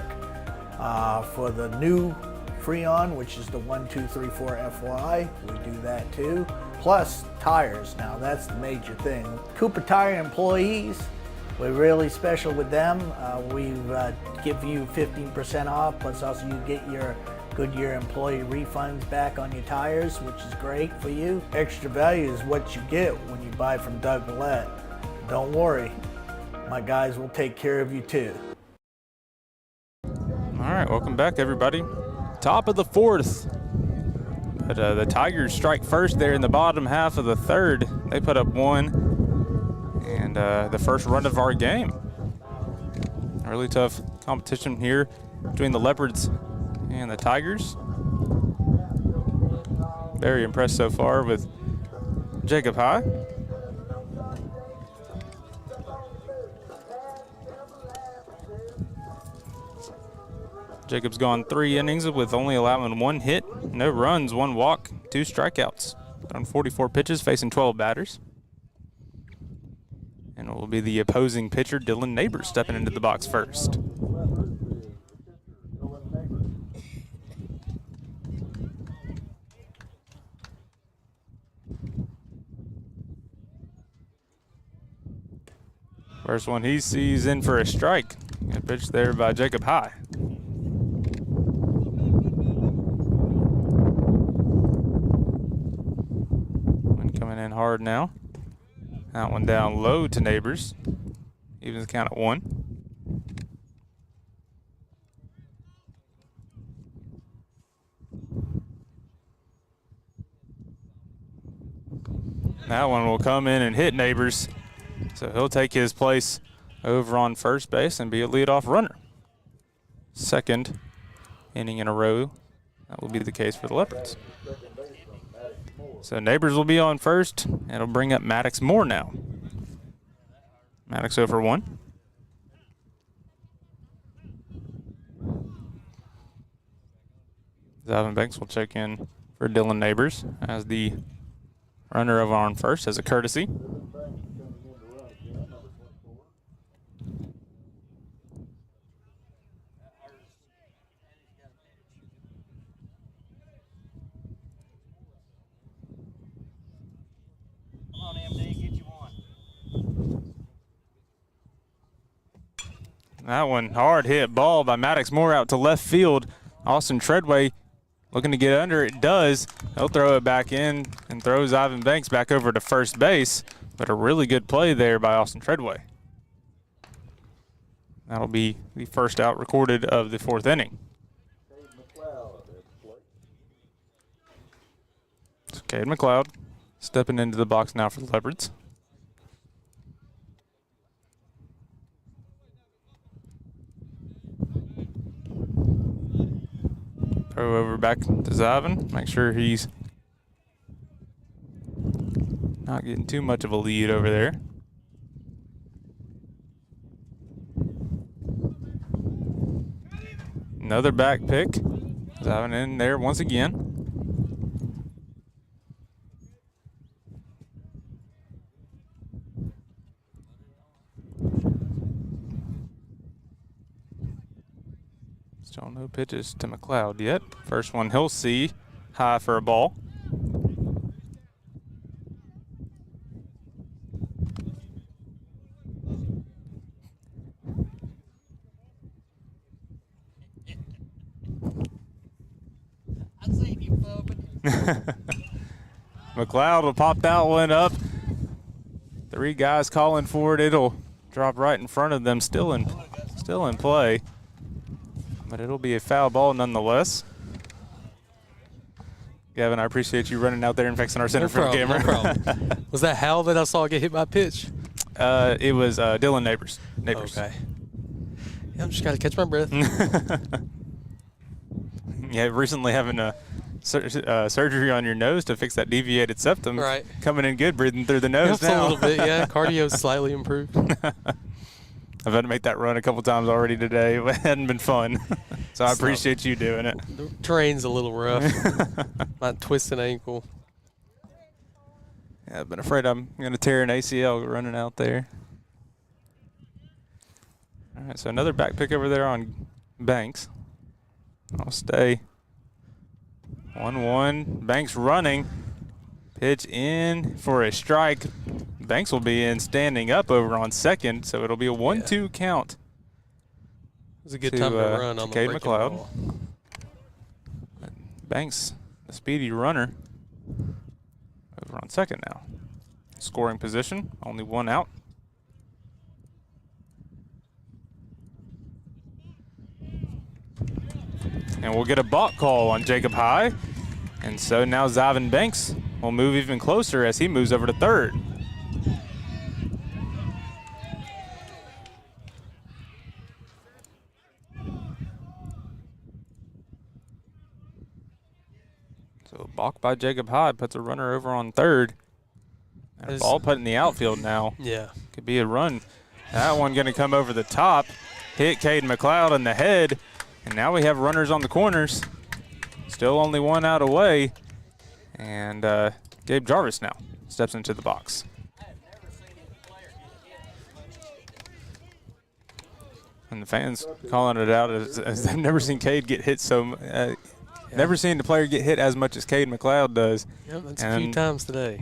J: for the new Freon, which is the 1234 FY. We do that too. Plus tires. Now that's the major thing. Cooper Tire employees, we're really special with them. We give you 15% off, plus also you get your Goodyear employee refunds back on your tires, which is great for you. Extra value is what you get when you buy from Doug Willett. Don't worry, my guys will take care of you too.
A: All right, welcome back, everybody. Top of the fourth. But the Tigers strike first there in the bottom half of the third. They put up one, and the first run of our game. A really tough competition here between the Leopards and the Tigers. Very impressed so far with Jacob High. Jacob's gone 3 innings with only allowing 1 hit, no runs, 1 walk, 2 strikeouts. On 44 pitches, facing 12 batters. And it will be the opposing pitcher, Dylan Neighbors, stepping into the box first. First one he sees in for a strike. Good pitch there by Jacob High. Coming in hard now. That one down low to Neighbors. Evens the count at 1. That one will come in and hit Neighbors. So he'll take his place over on first base and be a leadoff runner. Second inning in a row. That will be the case for the Leopards. So Neighbors will be on first. It'll bring up Maddox Moore now. Maddox 0 for 1. Ivan Banks will check in for Dylan Neighbors as the runner over on first as a courtesy. That one, hard hit ball by Maddox Moore out to left field. Austin Treadway looking to get under it, does. He'll throw it back in and throws Ivan Banks back over to first base. But a really good play there by Austin Treadway. That'll be the first out recorded of the 4th inning. So Cade McLeod stepping into the box now for the Leopards. Throw over back to Zavin. Make sure he's not getting too much of a lead over there. Another back pick. Zavin in there once again. Still no pitches to McLeod yet. First one he'll see, high for a ball. McLeod will pop that one up. 3 guys calling for it. It'll drop right in front of them, still in play. But it'll be a foul ball nonetheless. Gavin, I appreciate you running out there and fixing our center field camera.
B: No problem. Was that Hal that I saw get hit by a pitch?
A: It was Dylan Neighbors.
B: Okay. Yeah, I'm just got to catch my breath.
A: Yeah, recently having a surgery on your nose to fix that deviated septum.
B: Right.
A: Coming in good, breathing through the nose
B: Helps
A: now.
B: a little bit, yeah. Cardio's slightly improved.
A: I've had to make that run a couple times already today. It hadn't been fun. So I appreciate you doing it.
B: The terrain's a little rough. Might twist an ankle.
A: Yeah, I've been afraid I'm going to tear an ACL running out there. All right, so another back pick over there on Banks. I'll stay. 1-1. Banks running. Pitch in for a strike. Banks will be in standing up over on second, so it'll be a 1-2 count.
B: It was a good time to run on the breaking
A: McLeod.
B: ball.
A: Banks, a speedy runner, over on second now. Scoring position, only 1 out. And we'll get a balk call on Jacob High. And so now Zyvan Banks will move even closer as he moves over to third. So balk by Jacob High puts a runner over on third. And a ball put in the outfield now.
B: Yeah.
A: Could be a run. That one going to come over the top. Hit Caden McLeod in the head. And now we have runners on the corners. Still only 1 out away. And Gabe Jarvis now steps into the box. And the fans calling it out as they've never seen Cade get hit never seen the player get hit as much as Cade McLeod does.
B: Yep, that's a few times today.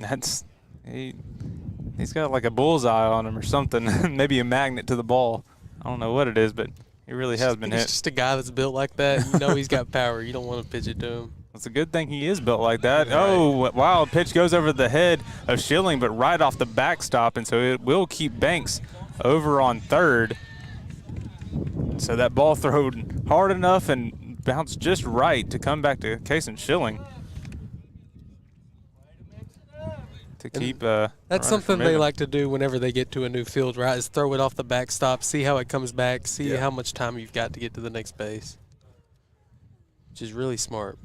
A: He's got like a bullseye on him or something. Maybe a magnet to the ball. I don't know what it is, but he really has been hit.
B: He's just a guy that's built like that. You know he's got power. You don't want to pitch it to him.
A: It's a good thing he is built like that.
B: Right.
A: Oh, wild pitch goes over the head of Schilling, but right off the backstop, and so it will keep Banks over on third. So that ball thrown hard enough and bounced just right to come back to Kason Schilling. To keep
B: that's something they like to do whenever they get to a new field, right? Is throw it off the backstop, see how it comes back, see how much time you've got to get to the next base, which is really smart.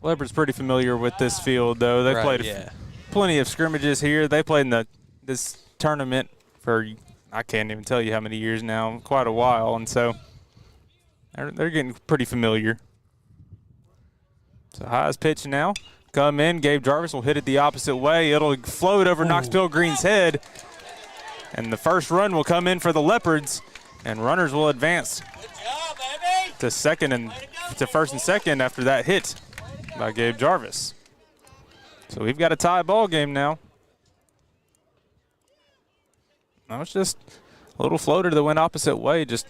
A: Leopard's pretty familiar with this field, though. They played plenty of scrimmages here. They played in this tournament for, I can't even tell you how many years now, quite a while, and so they're getting pretty familiar. So High's pitch now. Come in, Gabe Jarvis will hit it the opposite way. It'll float over Knoxville Green's head. And the first run will come in for the Leopards. And runners will advance to first and second after that hit by Gabe Jarvis. So we've got a tie ball game now. That was just a little floater that went opposite way, just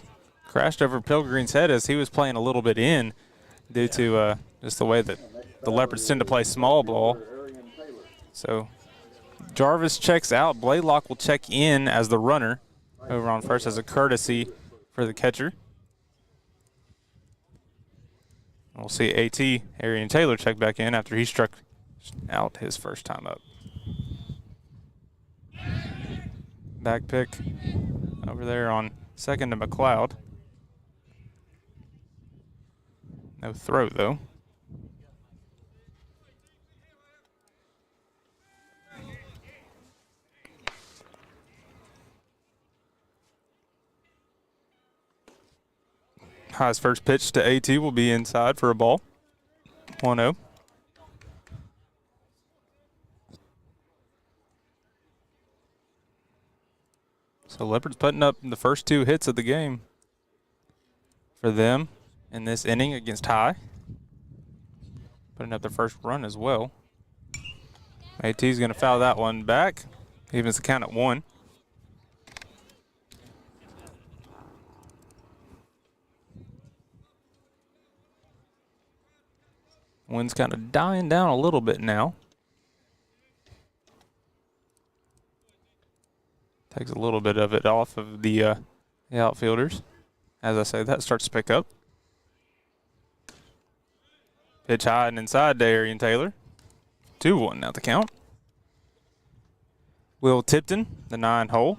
A: crashed over Pilgrim's head as he was playing a little bit in due to just the way that the Leopards tend to play small ball. So Jarvis checks out. Blaylock will check in as the runner over on first as a courtesy for the catcher. We'll see AT, Arian Taylor, check back in after he struck out his first time up. Back pick over there on second to McLeod. No throw, though. High's first pitch to AT will be inside for a ball. 1-0. So Leopards putting up the first 2 hits of the game for them. in this inning against High. Putting up their first run as well. AT's going to foul that one back. Evens the count at 1. Wind's kind of dying down a little bit now. Takes a little bit of it off of the outfielders. As I say, that starts to pick up. Pitch high and inside to Arian Taylor. 2-1 now the count. Will Tipton, the 9-hole,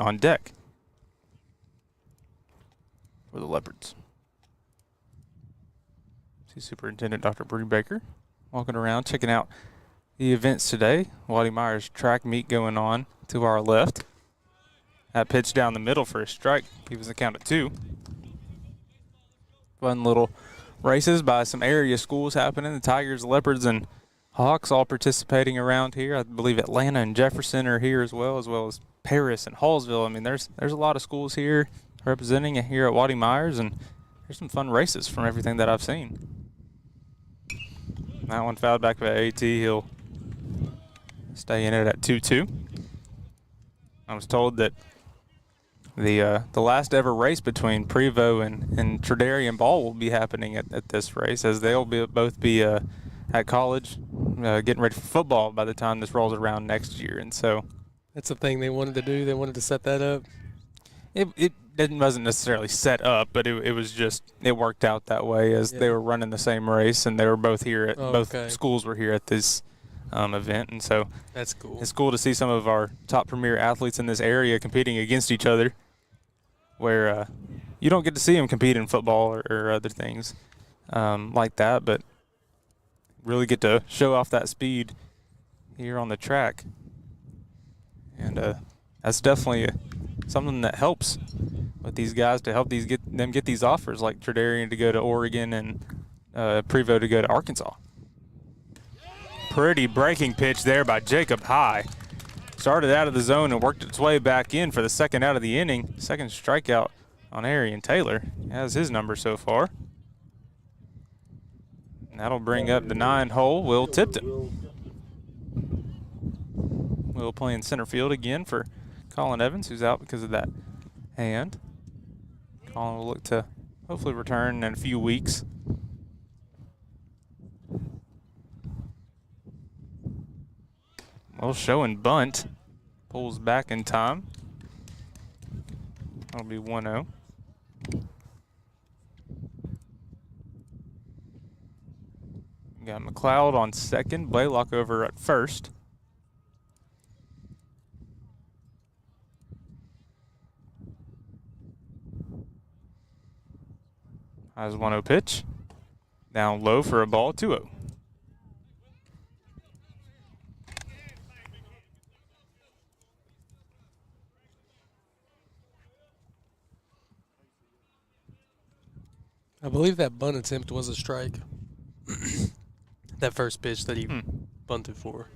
A: on deck for the Leopards. See Superintendent Dr. Bree Baker walking around, checking out the events today. Waddy Myers track meet going on to our left. That pitch down the middle for a strike. He was the count at 2. Fun little races by some area schools happening. The Tigers, Leopards, and Hawks all participating around here. I believe Atlanta and Jefferson are here as well as Paris and Hallsville. I mean, there's a lot of schools here representing here at Waddy Myers, and there's some fun races from everything that I've seen. That one fouled back by AT. He'll stay in it at 2-2. I was told that the last ever race between Prevost and Tredarian Ball will be happening at this race, as they'll both be at college getting ready for football by the time this rolls around next year. And so
B: that's the thing they wanted to do. They wanted to set that up.
A: It wasn't necessarily set up, but it was just, it worked out that way as they were running the same race, and they were both here at both schools were here at this event. And so
B: that's cool.
A: It's cool to see some of our top premier athletes in this area competing against each other, where you don't get to see them compete in football or other things like that, but really get to show off that speed here on the track. And that's definitely something that helps with these guys, to help them get these offers, like Tredarian to go to Oregon and Prevost to go to Arkansas. Pretty breaking pitch there by Jacob High. Started out of the zone and worked its way back in for the second out of the inning. Second strikeout on Arian Taylor. He has his number so far. And that'll bring up the 9-hole, Will Tipton. Will playing center field again for Colin Evans, who's out because of that hand. Colin will look to hopefully return in a few weeks. Well, showing bunt. Pulls back in time. That'll be 1-0. Got McLeod on second. Blaylock over at first. Has 1-0 pitch. Down low for a ball, 2-0.
B: I believe that bunt attempt was a strike. That first pitch that he bunted for.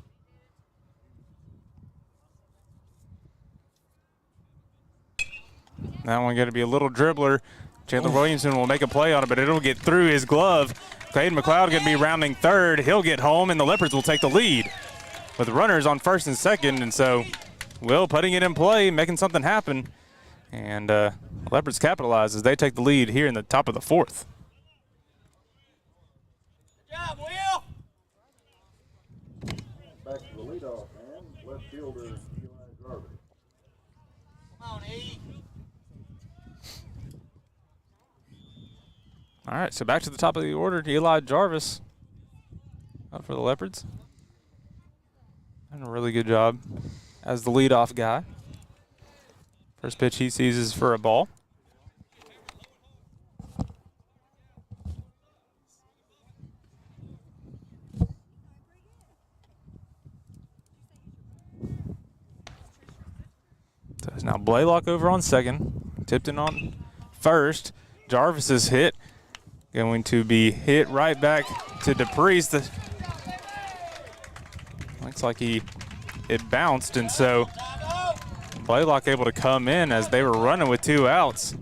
A: That one got to be a little dribbler. Chandler Williamson will make a play on it, but it'll get through his glove. Clayton McLeod going to be rounding third. He'll get home, and the Leopards will take the lead with runners on first and second. And so Will putting it in play, making something happen. And Leopards capitalize as they take the lead here in the top of the 4th.
F: Good job, Will. Back to the leadoff man, left fielder Eli Jarvis. Come on, E.
A: All right, so back to the top of the order, Eli Jarvis out for the Leopards. Done a really good job as the leadoff guy. First pitch he sees is for a ball. So it's now Blaylock over on second. Tipton on first. Jarvis's hit going to be hit right back to DePriest. Looks like it bounced, and so Blaylock able to come in as they were running with 2 outs.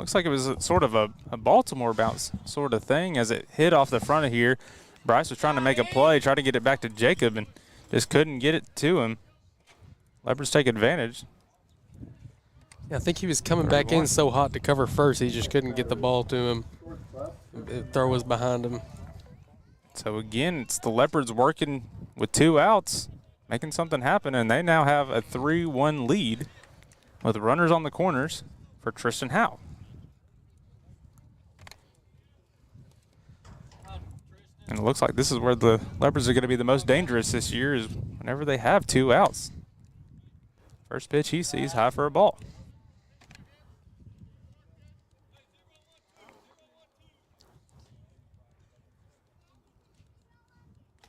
A: Looks like it was sort of a Baltimore bounce sort of thing as it hit off the front of here. Bryce was trying to make a play, tried to get it back to Jacob, and just couldn't get it to him. Leopards take advantage.
B: Yeah, I think he was coming back in so hot to cover first, he just couldn't get the ball to him. The throw was behind him.
A: So again, it's the Leopards working with 2 outs, making something happen, and they now have a 3-1 lead with runners on the corners for Tristan Howe. And it looks like this is where the Leopards are going to be the most dangerous this year, is whenever they have 2 outs. First pitch he sees, high for a ball.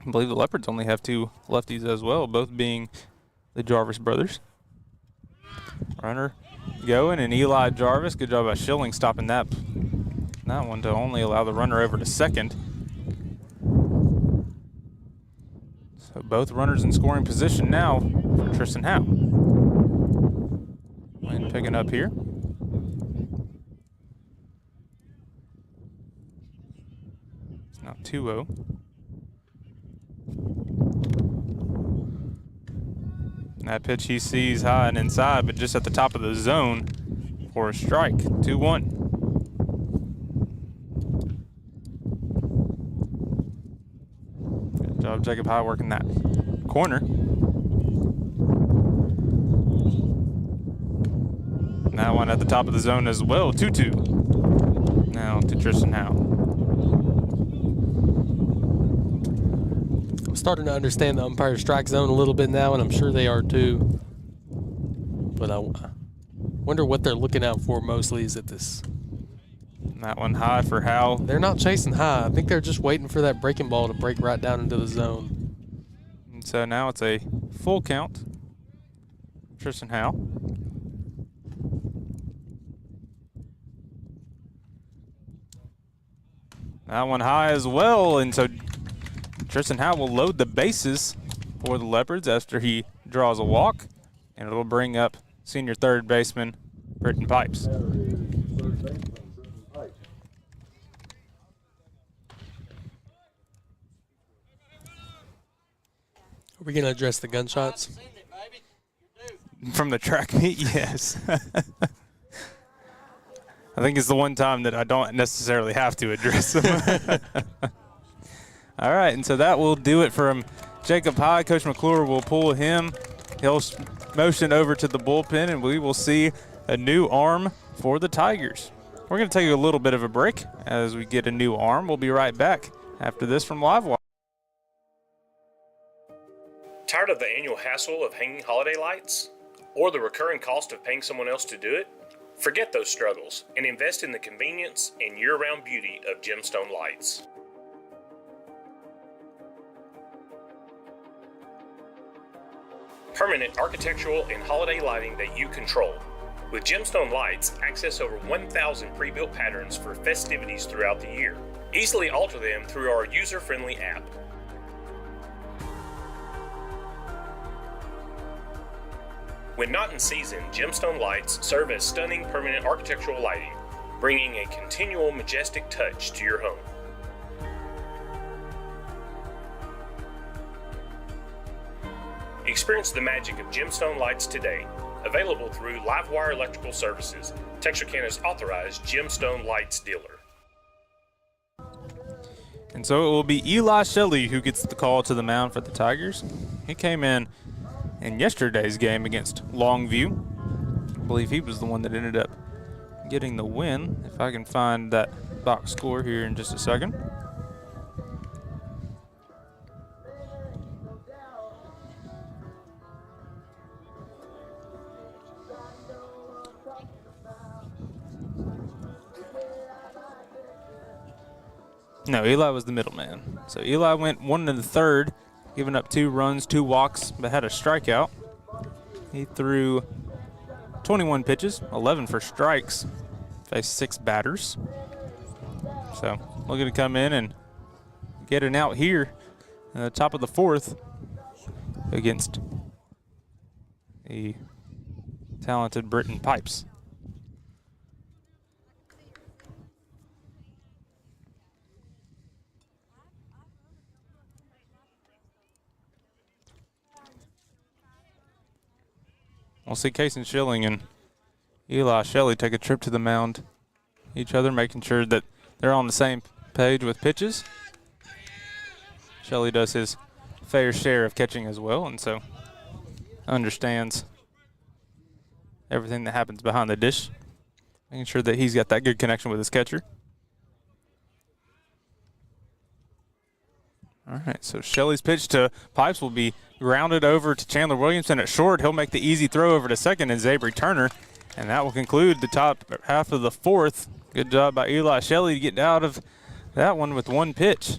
A: I believe the Leopards only have 2 lefties as well, both being the Jarvis brothers. Runner going, and Eli Jarvis, good job by Schilling stopping that one to only allow the runner over to second. So both runners in scoring position now for Tristan Howe. Lane picking up here. It's now 2-0. That pitch he sees high and inside, but just at the top of the zone for a strike. 2-1. Good job, Jacob High, working that corner. And that one at the top of the zone as well. 2-2. Now to Tristan Howe.
B: I'm starting to understand the umpire strike zone a little bit now, and I'm sure they are too. But I wonder what they're looking out for mostly. Is it this?
A: That one high for Howe.
B: They're not chasing high. I think they're just waiting for that breaking ball to break right down into the zone.
A: And so now it's a full count. Tristan Howe. That one high as well, and so Tristan Howe will load the bases for the Leopards after he draws a walk, and it'll bring up senior third baseman Britton Pipes.
B: Are we going to address the gunshots?
A: From the track meet, yes. I think it's the one time that I don't necessarily have to address them. All right, and so that will do it from Jacob High. Coach McClure will pull him. He'll motion over to the bullpen, and we will see a new arm for the Tigers. We're going to take a little bit of a break as we get a new arm. We'll be right back after this from Livewire.
K: Tired of the annual hassle of hanging holiday lights? Or the recurring cost of paying someone else to do it? Forget those struggles and invest in the convenience and year-round beauty of Gemstone Lights. Permanent architectural and holiday lighting that you control. With Gemstone Lights, access over 1,000 pre-built patterns for festivities throughout the year. Easily alter them through our user-friendly app. When not in season, Gemstone Lights serve as stunning permanent architectural lighting, bringing a continual majestic touch to your home. Experience the magic of Gemstone Lights today. Available through Livewire Electrical Services, Texarkana's authorized Gemstone Lights dealer.
A: And so it will be Eli Shelley who gets the call to the mound for the Tigers. He came in yesterday's game against Longview. I believe he was the one that ended up getting the win. If I can find that box score here in just a second. No, Eli was the middleman. So Eli went 1 in the third, giving up 2 runs, 2 walks, but had a strikeout. He threw 21 pitches, 11 for strikes, faced 6 batters. So looking to come in and get an out here in the top of the 4th against the talented Britton Pipes. We'll see Kason Schilling and Eli Shelley take a trip to the mound each other, making sure that they're on the same page with pitches. Shelley does his fair share of catching as well, and so understands everything that happens behind the dish, making sure that he's got that good connection with his catcher. All right, so Shelley's pitch to Pipes will be grounded over to Chandler Williamson at short. He'll make the easy throw over to second and Zabry Turner, and that will conclude the top half of the fourth. Good job by Eli Shelley to get out of that one with one pitch.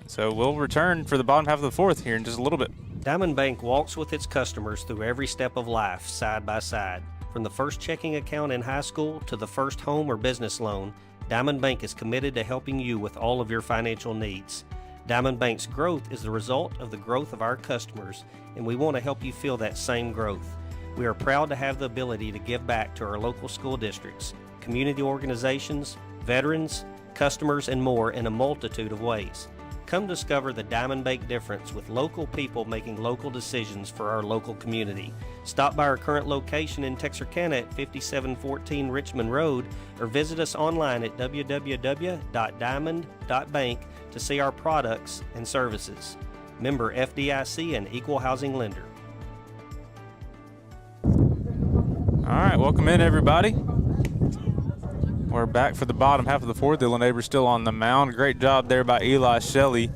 A: So we'll return for the bottom half of the fourth here in just a little bit.
L: Diamond Bank walks with its customers through every step of life, side by side. From the first checking account in high school to the first home or business loan, Diamond Bank is committed to helping you with all of your financial needs. Diamond Bank's growth is the result of the growth of our customers, and we want to help you feel that same growth. We are proud to have the ability to give back to our local school districts, community organizations, veterans, customers, and more in a multitude of ways. Come discover the Diamond Bank difference with local people making local decisions for our local community. Stop by our current location in Texarkana at 5714 Richmond Road or visit us online at www.diamond.bank to see our products and services. Member FDIC and Equal Housing Lender.
A: All right, welcome in everybody. We're back for the bottom half of the fourth. The Neighbors still on the mound. Great job there by Eli Shelley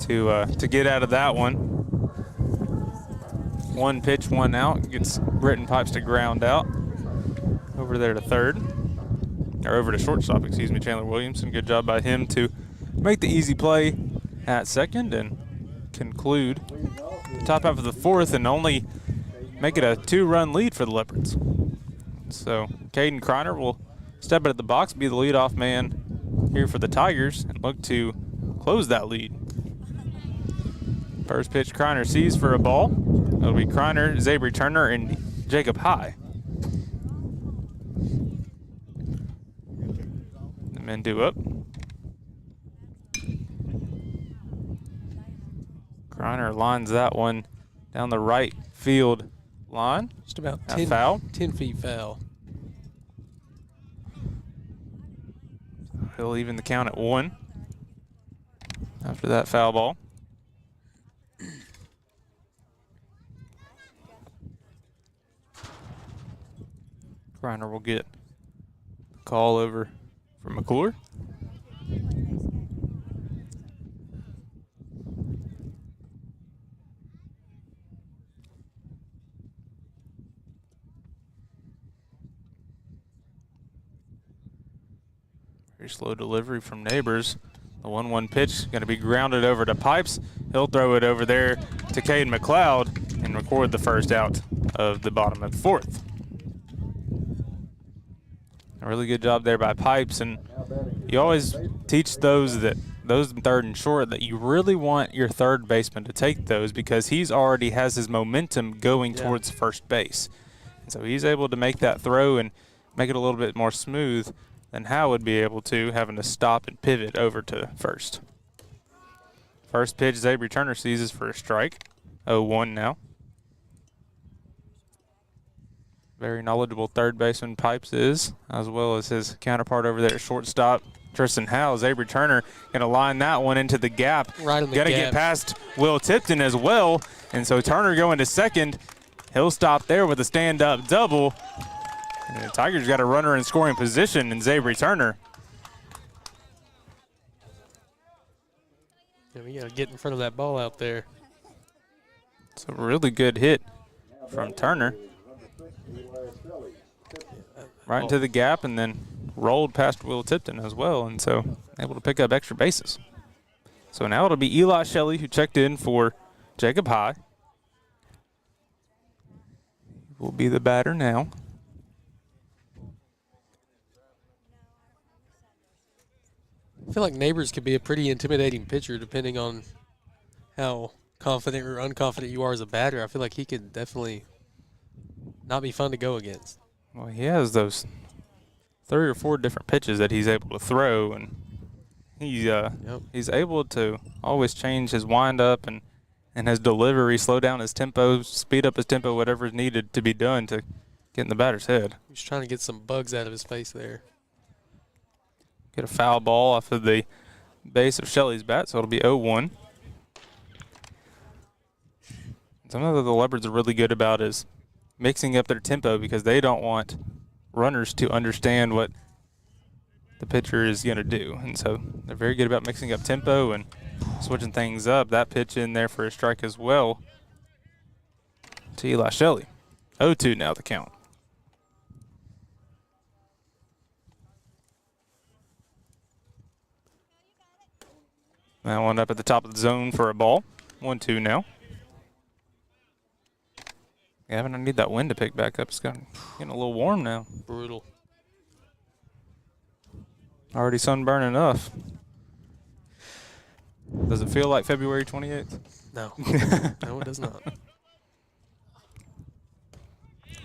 A: to get out of that one. One pitch, one out. Gets Britton Pipes to ground out. Over there to third. Or over to shortstop, excuse me, Chandler Williamson. Good job by him to make the easy play at second and conclude the top half of the fourth and only make it a 2-run lead for the Leopards. So Caden Kreiner will step into the box, be the leadoff man here for the Tigers, and look to close that lead. First pitch Kreiner sees for a ball. It'll be Kreiner, Zabry Turner, and Jacob High. The men due up. Kreiner lines that one down the right field line.
B: Just about
A: 10
B: feet foul.
A: He'll even the count at 1 after that foul ball. Kreiner will get the call over from McClure. Very slow delivery from Neighbors. The 1-1 pitch going to be grounded over to Pipes. He'll throw it over there to Caden McLeod and record the first out of the bottom of the fourth. A really good job there by Pipes, and you always teach those in third and short that you really want your third baseman to take those because he's already has his momentum going towards first base. And so he's able to make that throw and make it a little bit more smooth than Howe would be able to, having to stop and pivot over to first. First pitch, Zabry Turner seizes for a strike. 0-1 now. Very knowledgeable third baseman Pipes is, as well as his counterpart over there at shortstop, Tristan Howe. Zabry Turner going to line that one into the gap.
B: Right in the
A: gap. Got to get past Will Tipton as well. And so Turner going to second. He'll stop there with a stand-up double. And the Tigers got a runner in scoring position in Zabry Turner.
B: Yeah, we got to get in front of that ball out there.
A: It's a really good hit from Turner. Right into the gap and then rolled past Will Tipton as well, and so able to pick up extra bases. So now it'll be Eli Shelley who checked in for Jacob High. Will be the batter now.
B: I feel like Neighbors could be a pretty intimidating pitcher depending on how confident or unconfident you are as a batter. I feel like he could definitely not be fun to go against.
A: Well, he has those 3 or 4 different pitches that he's able to throw, and he's able to always change his windup and and his delivery, slow down his tempo, speed up his tempo, whatever is needed to be done to get in the batter's head.
B: He's trying to get some bugs out of his face there.
A: Get a foul ball off of the base of Shelley's bat, so it'll be 0-1. Something that the Leopards are really good about is mixing up their tempo because they don't want runners to understand what the pitcher is going to do. And so they're very good about mixing up tempo and switching things up. That pitch in there for a strike as well to Eli Shelley. 0-2 now the count. That one up at the top of the zone for a ball. 1-2 now. Gavin, I need that wind to pick back up. It's getting a little warm now.
B: Brutal.
A: Already sunburned enough. Does it feel like February 28th?
B: No. No, it does not.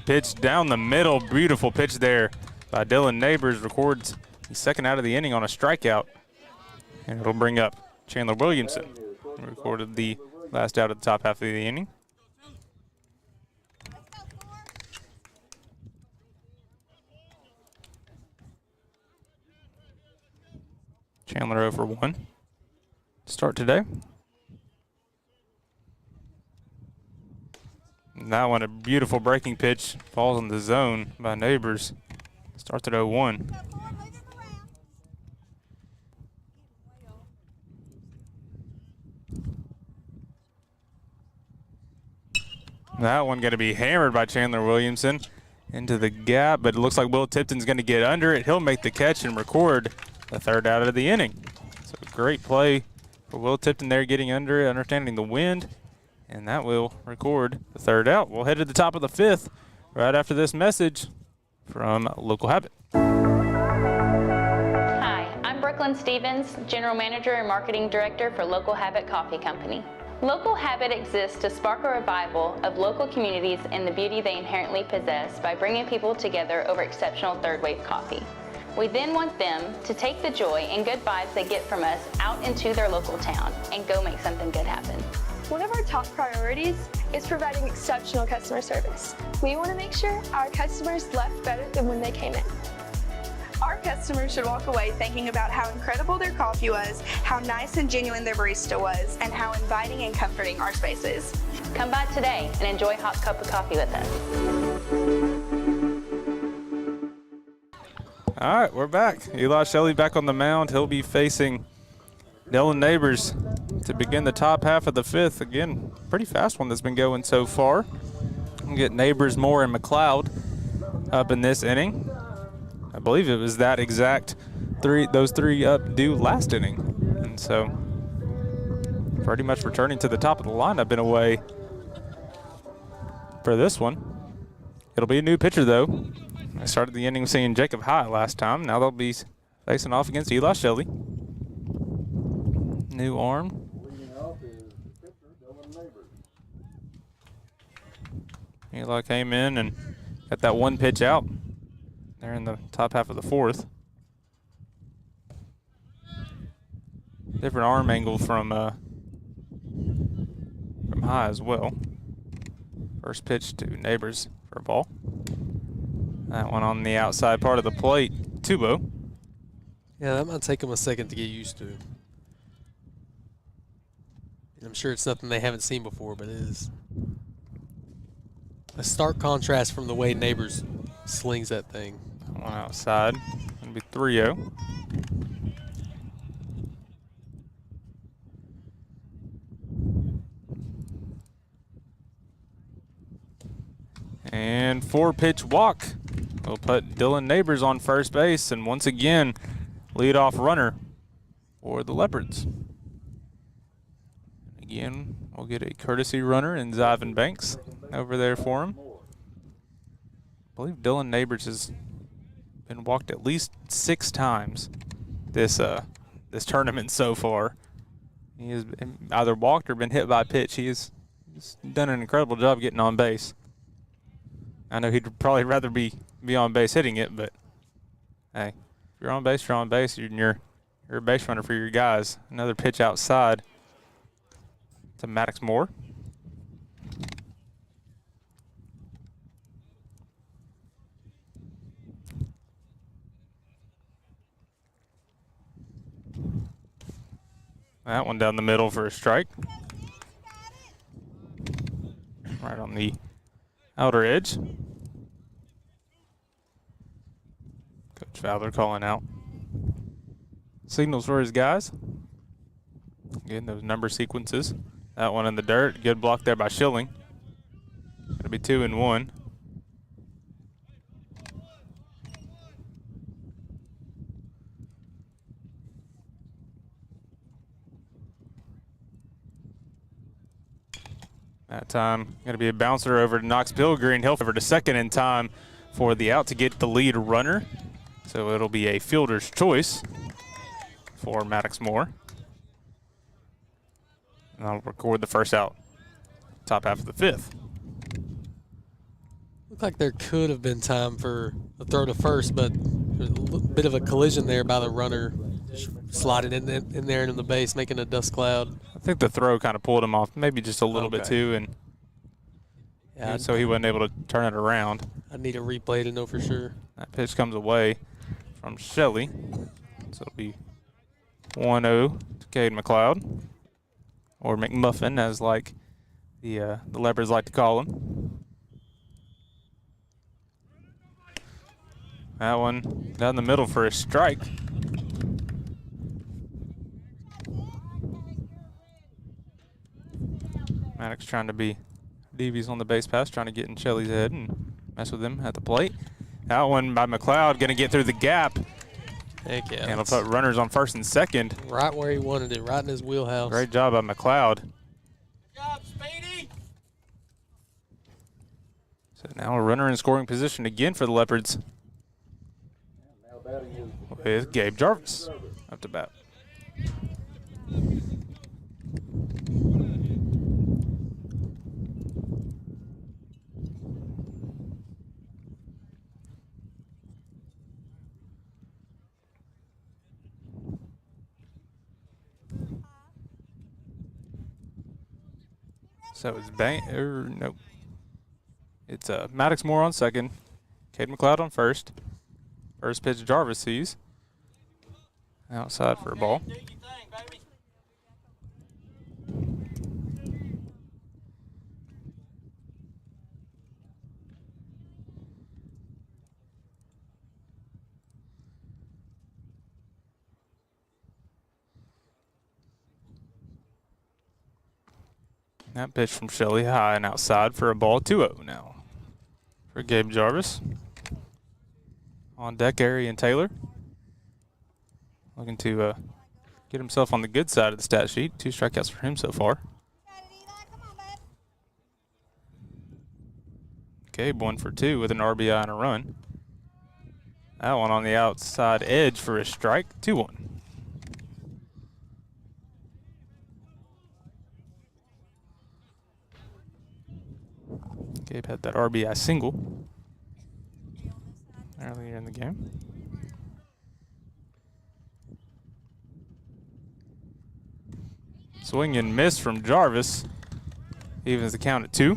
A: Pitch down the middle. Beautiful pitch there by Dylan Neighbors. Records the second out of the inning on a strikeout. And it'll bring up Chandler Williamson. He recorded the last out of the top half of the inning. Chandler 0 for 1 to start today. And that one, a beautiful breaking pitch, falls in the zone by Neighbors. Starts at 0-1. That one going to be hammered by Chandler Williamson into the gap, but it looks like Will Tipton's going to get under it. He'll make the catch and record the third out of the inning. So great play for Will Tipton there, getting under it, understanding the wind, and that will record the third out. We'll head to the top of the fifth right after this message from Local Habit.
M: Hi, I'm Brooklyn Stevens, General Manager and Marketing Director for Local Habit Coffee Company. Local Habit exists to spark a revival of local communities and the beauty they inherently possess by bringing people together over exceptional third-wave coffee. We then want them to take the joy and good vibes they get from us out into their local town and go make something good happen.
N: One of our top priorities is providing exceptional customer service. We want to make sure our customers left better than when they came in.
O: Our customers should walk away thinking about how incredible their coffee was, how nice and genuine their barista was, and how inviting and comforting our space is.
M: Come by today and enjoy a hot cup of coffee with us.
A: All right, we're back. Eli Shelley back on the mound. He'll be facing Dylan Neighbors to begin the top half of the fifth. Again, pretty fast one that's been going so far. We'll get Neighbors, Moore, and McLeod up in this inning. I believe it was that exact those three up due last inning. And so pretty much returning to the top of the lineup in a way for this one. It'll be a new pitcher, though. I started the inning seeing Jacob High last time. Now they'll be facing off against Eli Shelley. New arm. Eli came in and got that one pitch out there in the top half of the fourth. Different arm angle from High as well. First pitch to Neighbors for a ball. That one on the outside part of the plate, Tubo.
B: Yeah, that might take him a second to get used to. I'm sure it's nothing they haven't seen before, but it is a stark contrast from the way Neighbors slings that thing.
A: One outside, gonna be 3-0. And 4-pitch walk. We'll put Dylan Neighbors on first base, and once again, leadoff runner for the Leopards. Again, we'll get a courtesy runner in Zyvan Banks over there for him. I believe Dylan Neighbors has been walked at least 6 times this tournament so far. He has either walked or been hit by a pitch. He's done an incredible job getting on base. I know he'd probably rather be on base hitting it, but hey, if you're on base, you're on base. You're a base runner for your guys. Another pitch outside to Maddox Moore. That one down the middle for a strike. Right on the outer edge. Coach Fowler calling out signals for his guys. Again, those number sequences. That one in the dirt. Good block there by Schilling. Going to be 2-1. That time, going to be a bouncer over to Knox Pilgreen. He'll over to second in time for the out to get the lead runner. So it'll be a fielder's choice for Maddox Moore. And I'll record the first out, top half of the fifth.
B: Looked like there could have been time for a throw to first, but there's a little bit of a collision there by the runner, sliding in there into the base, making a dust cloud.
A: I think the throw kind of pulled him off, maybe just a little bit too, and
B: yeah,
A: so he wasn't able to turn it around.
B: I need a replay to know for sure.
A: That pitch comes away from Shelley, so it'll be 1-0 to Cade McLeod, or McMuffin, as like the Leopards like to call him. That one down the middle for a strike. Maddox trying to be devious on the base pass, trying to get in Shelley's head and mess with him at the plate. That one by McLeod, going to get through the gap.
B: Heck yeah.
A: And he'll put runners on first and second.
B: Right where he wanted it, right in his wheelhouse.
A: Great job by McLeod. Good
B: job, Speedy.
A: So now a runner in scoring position again for the Leopards. With Gabe Jarvis up to bat. So it's nope. It's Maddox Moore on second, Cade McLeod on first. First pitch Jarvis sees. Outside for a ball. That pitch from Shelley high and outside for a ball. 2-0 now for Gabe Jarvis. On deck, Arian Taylor. Looking to get himself on the good side of the stat sheet. 2 strikeouts for him so far. Gabe 1 for 2 with an RBI and a run. That one on the outside edge for a strike. 2-1. Gabe had that RBI single earlier in the game. Swing and miss from Jarvis. Evens the count at 2.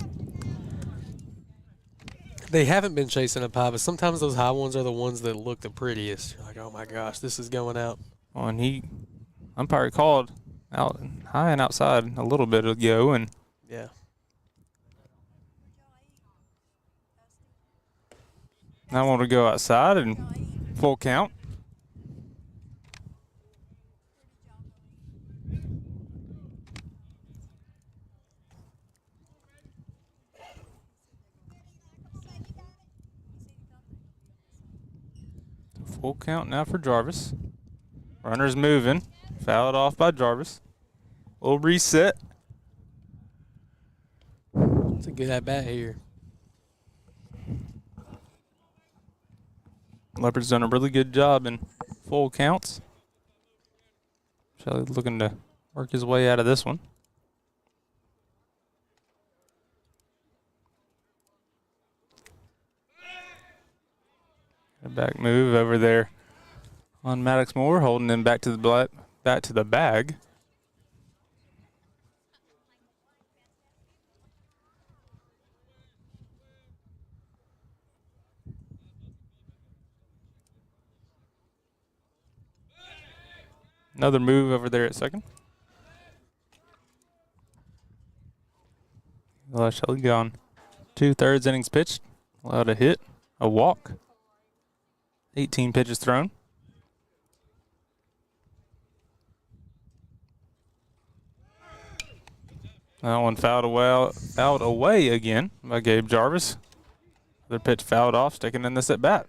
B: They haven't been chasing up high, but sometimes those high ones are the ones that look the prettiest. You're like, oh my gosh, this is going out.
A: Well, and umpire called out high and outside a little bit ago, and
B: yeah.
A: I want to go outside and full count. Full count now for Jarvis. Runner's moving. Fouled off by Jarvis. We'll reset.
B: It's a good at-bat here.
A: Leopard's done a really good job in full counts. Shelley looking to work his way out of this one. A back move over there on Maddox Moore, holding him back to the bag. Another move over there at second. Eli Shelley gone 2/3 innings pitched. Allowed a hit, a walk, 18 pitches thrown. That one fouled away again by Gabe Jarvis. The pitch fouled off, sticking in this at bat.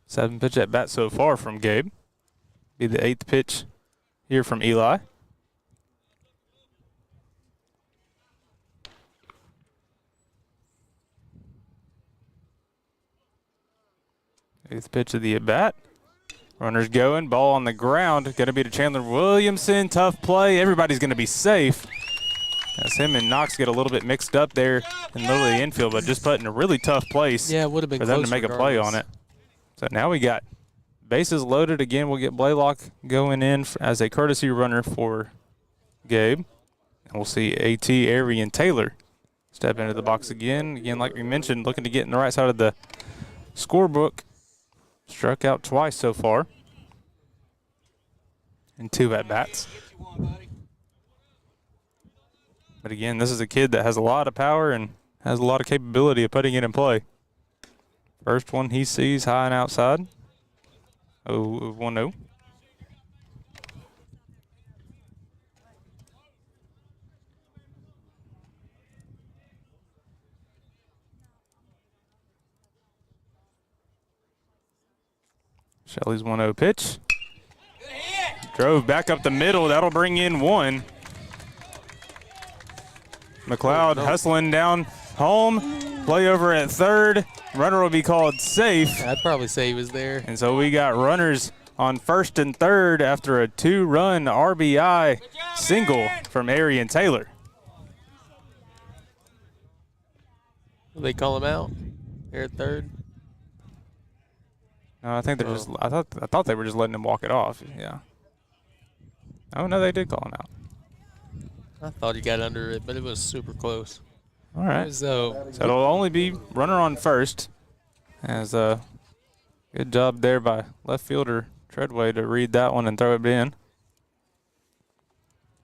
A: Seven pitch at bat so far from Gabe. Be the 8th pitch here from Eli. Eighth pitch of the at bat. Runners going, ball on the ground. Going to be to Chandler Williamson. Tough play. Everybody's going to be safe. As him and Knox get a little bit mixed up there in the middle of the infield, but just put in a really tough place.
B: Yeah, it would have been
A: for them
B: close
A: to make
B: regardless.
A: a play on it. So now we got bases loaded again. We'll get Blaylock going in as a courtesy runner for Gabe. And we'll see A.T. Arian Taylor step into the box again. Again, like we mentioned, looking to get in the right side of the scorebook. Struck out twice so far. And 2 at-bats. But again, this is a kid that has a lot of power and has a lot of capability of putting it in play. First one he sees high and outside. 1-0. Shelley's 1-0 pitch. Drove back up the middle. That'll bring in 1. McLeod hustling down home. Play over at third. Runner will be called safe.
B: I'd probably say he was there.
A: And so we got runners on first and third after a 2-run RBI single from Arian Taylor.
B: Will they call him out? They're at third.
A: No, I think they're just. I thought they were just letting him walk it off. Yeah. Oh no, they did call him out.
B: I thought he got under it, but it was super close.
A: All right.
B: So
A: it'll only be runner on first. As a good job there by left fielder Treadway to read that one and throw it in.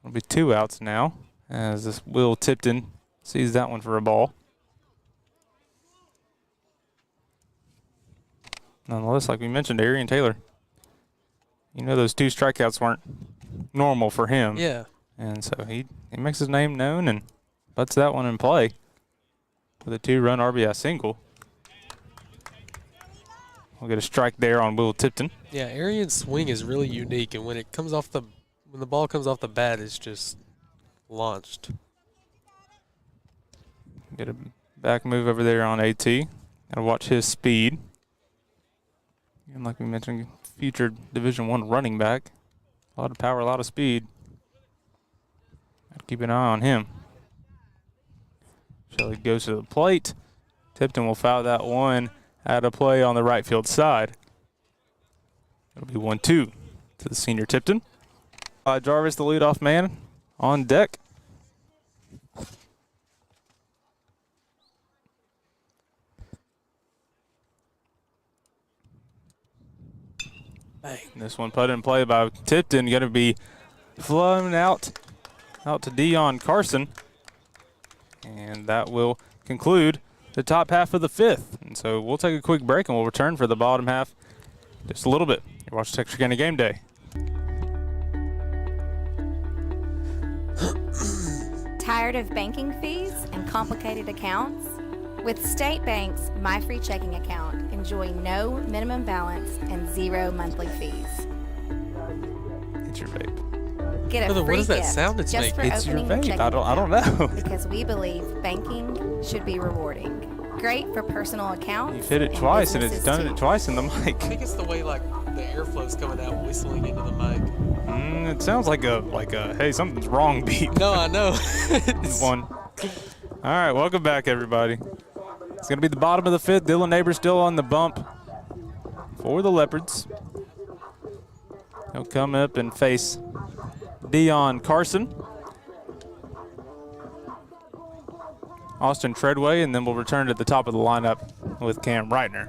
A: It'll be 2 outs now as this Will Tipton sees that one for a ball. Nonetheless, like we mentioned, Arian Taylor, you know those 2 strikeouts weren't normal for him.
B: Yeah.
A: And so he makes his name known and puts that one in play with a 2-run RBI single. We'll get a strike there on Will Tipton.
B: Yeah, Arian's swing is really unique, and when the ball comes off the bat, it's just launched.
A: Get a back move over there on AT. Gotta watch his speed. And like we mentioned, future Division I running back. A lot of power, a lot of speed. Gotta keep an eye on him. Shelley goes to the plate. Tipton will foul that one out of play on the right field side. It'll be 1-2 to the senior Tipton. Jarvis, the leadoff man, on deck. This one put in play by Tipton, going to be flown out to Dion Carson. And that will conclude the top half of the 5th. And so we'll take a quick break and we'll return for the bottom half just a little bit. You're watching Texarkana Gameday.
D: Tired of banking fees and complicated accounts? With State Bank's My Free Checking Account, enjoy no minimum balance and 0 monthly fees.
A: It's your vape.
D: Get a
B: Brother,
D: free
B: what is that
D: gift
B: sound it's
D: just for
B: making?
A: It's your
D: opening
A: vape.
D: checking
A: I don't know.
D: because we believe banking should be rewarding. Great for personal accounts.
A: You've hit it
D: and
A: twice and it's
D: businesses
A: done
D: too.
A: it twice in the
B: I
A: mic.
B: think it's the way like the airflow's coming out, whistling into the mic.
A: It sounds like a hey, something's wrong beat.
B: No, I know.
A: One. All right, welcome back, everybody. It's going to be the bottom of the 5th. Dylan Neighbors still on the bump for the Leopards. He'll come up and face Dion Carson, Austin Treadway, and then we'll return to the top of the lineup with Cam Reitner.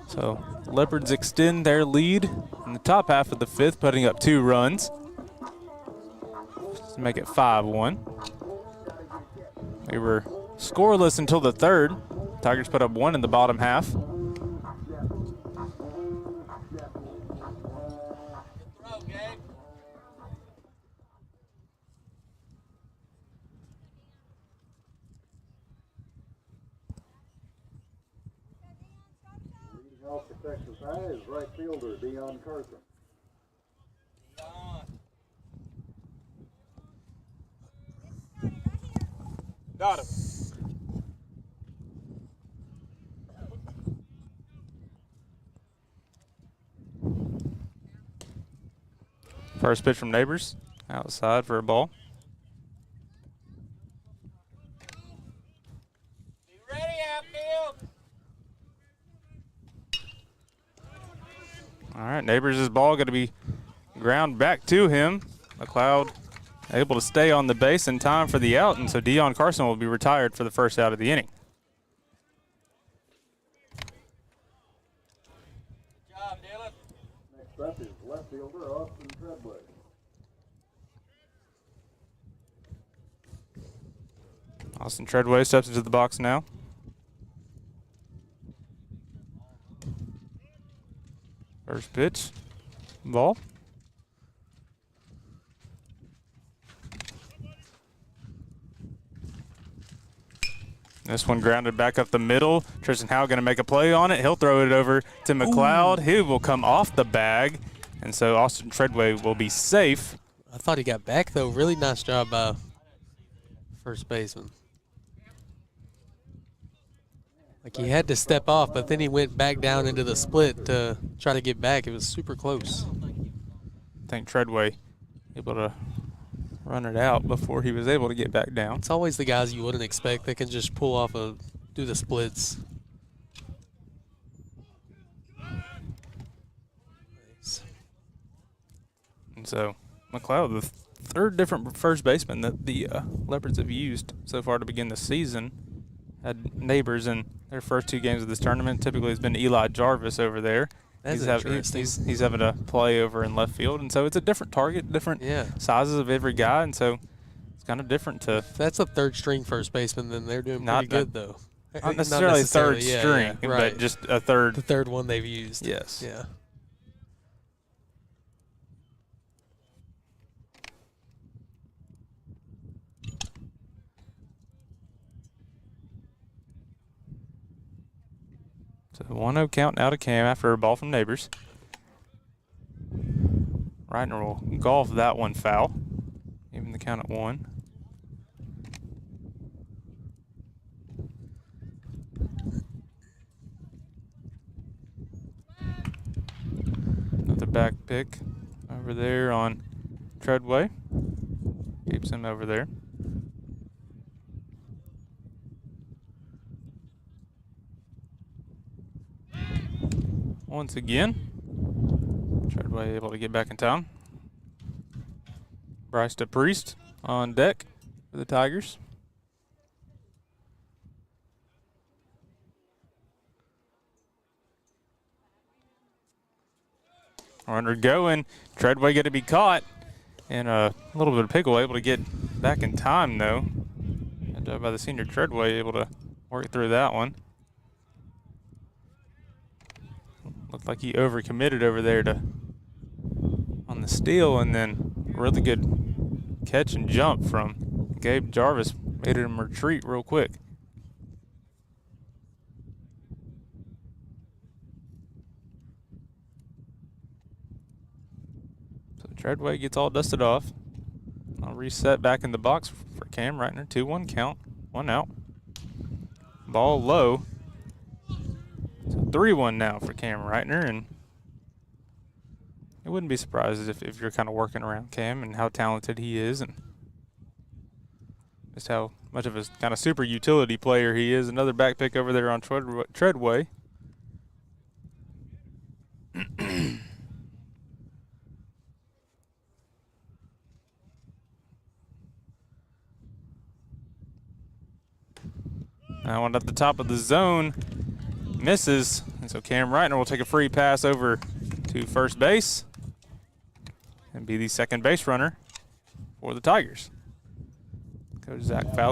A: So Leopards extend their lead in the top half of the 5th, putting up 2 runs to make it 5-1. We were scoreless until the 3rd. Tigers put up 1 in the bottom half.
F: Off for Texas High is right fielder Dion Carson.
A: Got him. First pitch from Neighbors, outside for a ball.
P: Be ready, outfield.
A: All right, Neighbors' ball going to be ground back to him. McLeod able to stay on the base in time for the out, and so Dion Carson will be retired for the first out of the inning.
P: Good job, Dylan.
F: Next up is left fielder Austin Treadway.
A: Austin Treadway steps into the box now. First pitch, ball. This one grounded back up the middle. Tristan Howe going to make a play on it. He'll throw it over to McLeod. He will come off the bag, and so Austin Treadway will be safe.
B: I thought he got back, though. Really nice job by first baseman. Like, he had to step off, but then he went back down into the split to try to get back. It was super close.
A: I think Treadway able to run it out before he was able to get back down.
B: It's always the guys you wouldn't expect that can just pull off do the splits. Nice.
A: And so McLeod, the 3rd different first baseman that the Leopards have used so far to begin the season, had Neighbors in their first 2 games of this tournament. Typically it's been Eli Jarvis over there.
B: That's
A: interesting. He's having a play over in left field, and so it's a different target, different sizes of every guy, and so it's kind of different to.
B: If that's a 3rd string first baseman, then they're doing pretty good, though.
A: Not necessarily 3rd string,
B: right.
A: but just a 3rd.
B: The 3rd one they've used.
A: Yes.
B: Yeah.
A: So 1-0 count out of Cam after a ball from Neighbors. Reitner will golf that one foul, even the count at 1. Another back pick over there on Treadway. Keeps him over there. Once again, Treadway able to get back in town. Bryce DePriest on deck for the Tigers. Runner going. Treadway going to be caught in a little bit of pickle. Able to get back in time, though. Good job by the senior Treadway, able to work through that one. Looked like he overcommitted over there on the steal, and then really good catch and jump from Gabe Jarvis. Made him retreat real quick. So Treadway gets all dusted off. I'll reset back in the box for Cam Reitner. 2-1 count, 1 out. Ball low. So 3-1 now for Cam Reitner, and I wouldn't be surprised if you're kind of working around Cam and how talented he is, and just how much of a kind of super utility player he is. Another back pick over there on Treadway. Now one at the top of the zone. Misses. And so Cam Reitner will take a free pass over to first base and be the second base runner for the Tigers. Coach Zach Fowler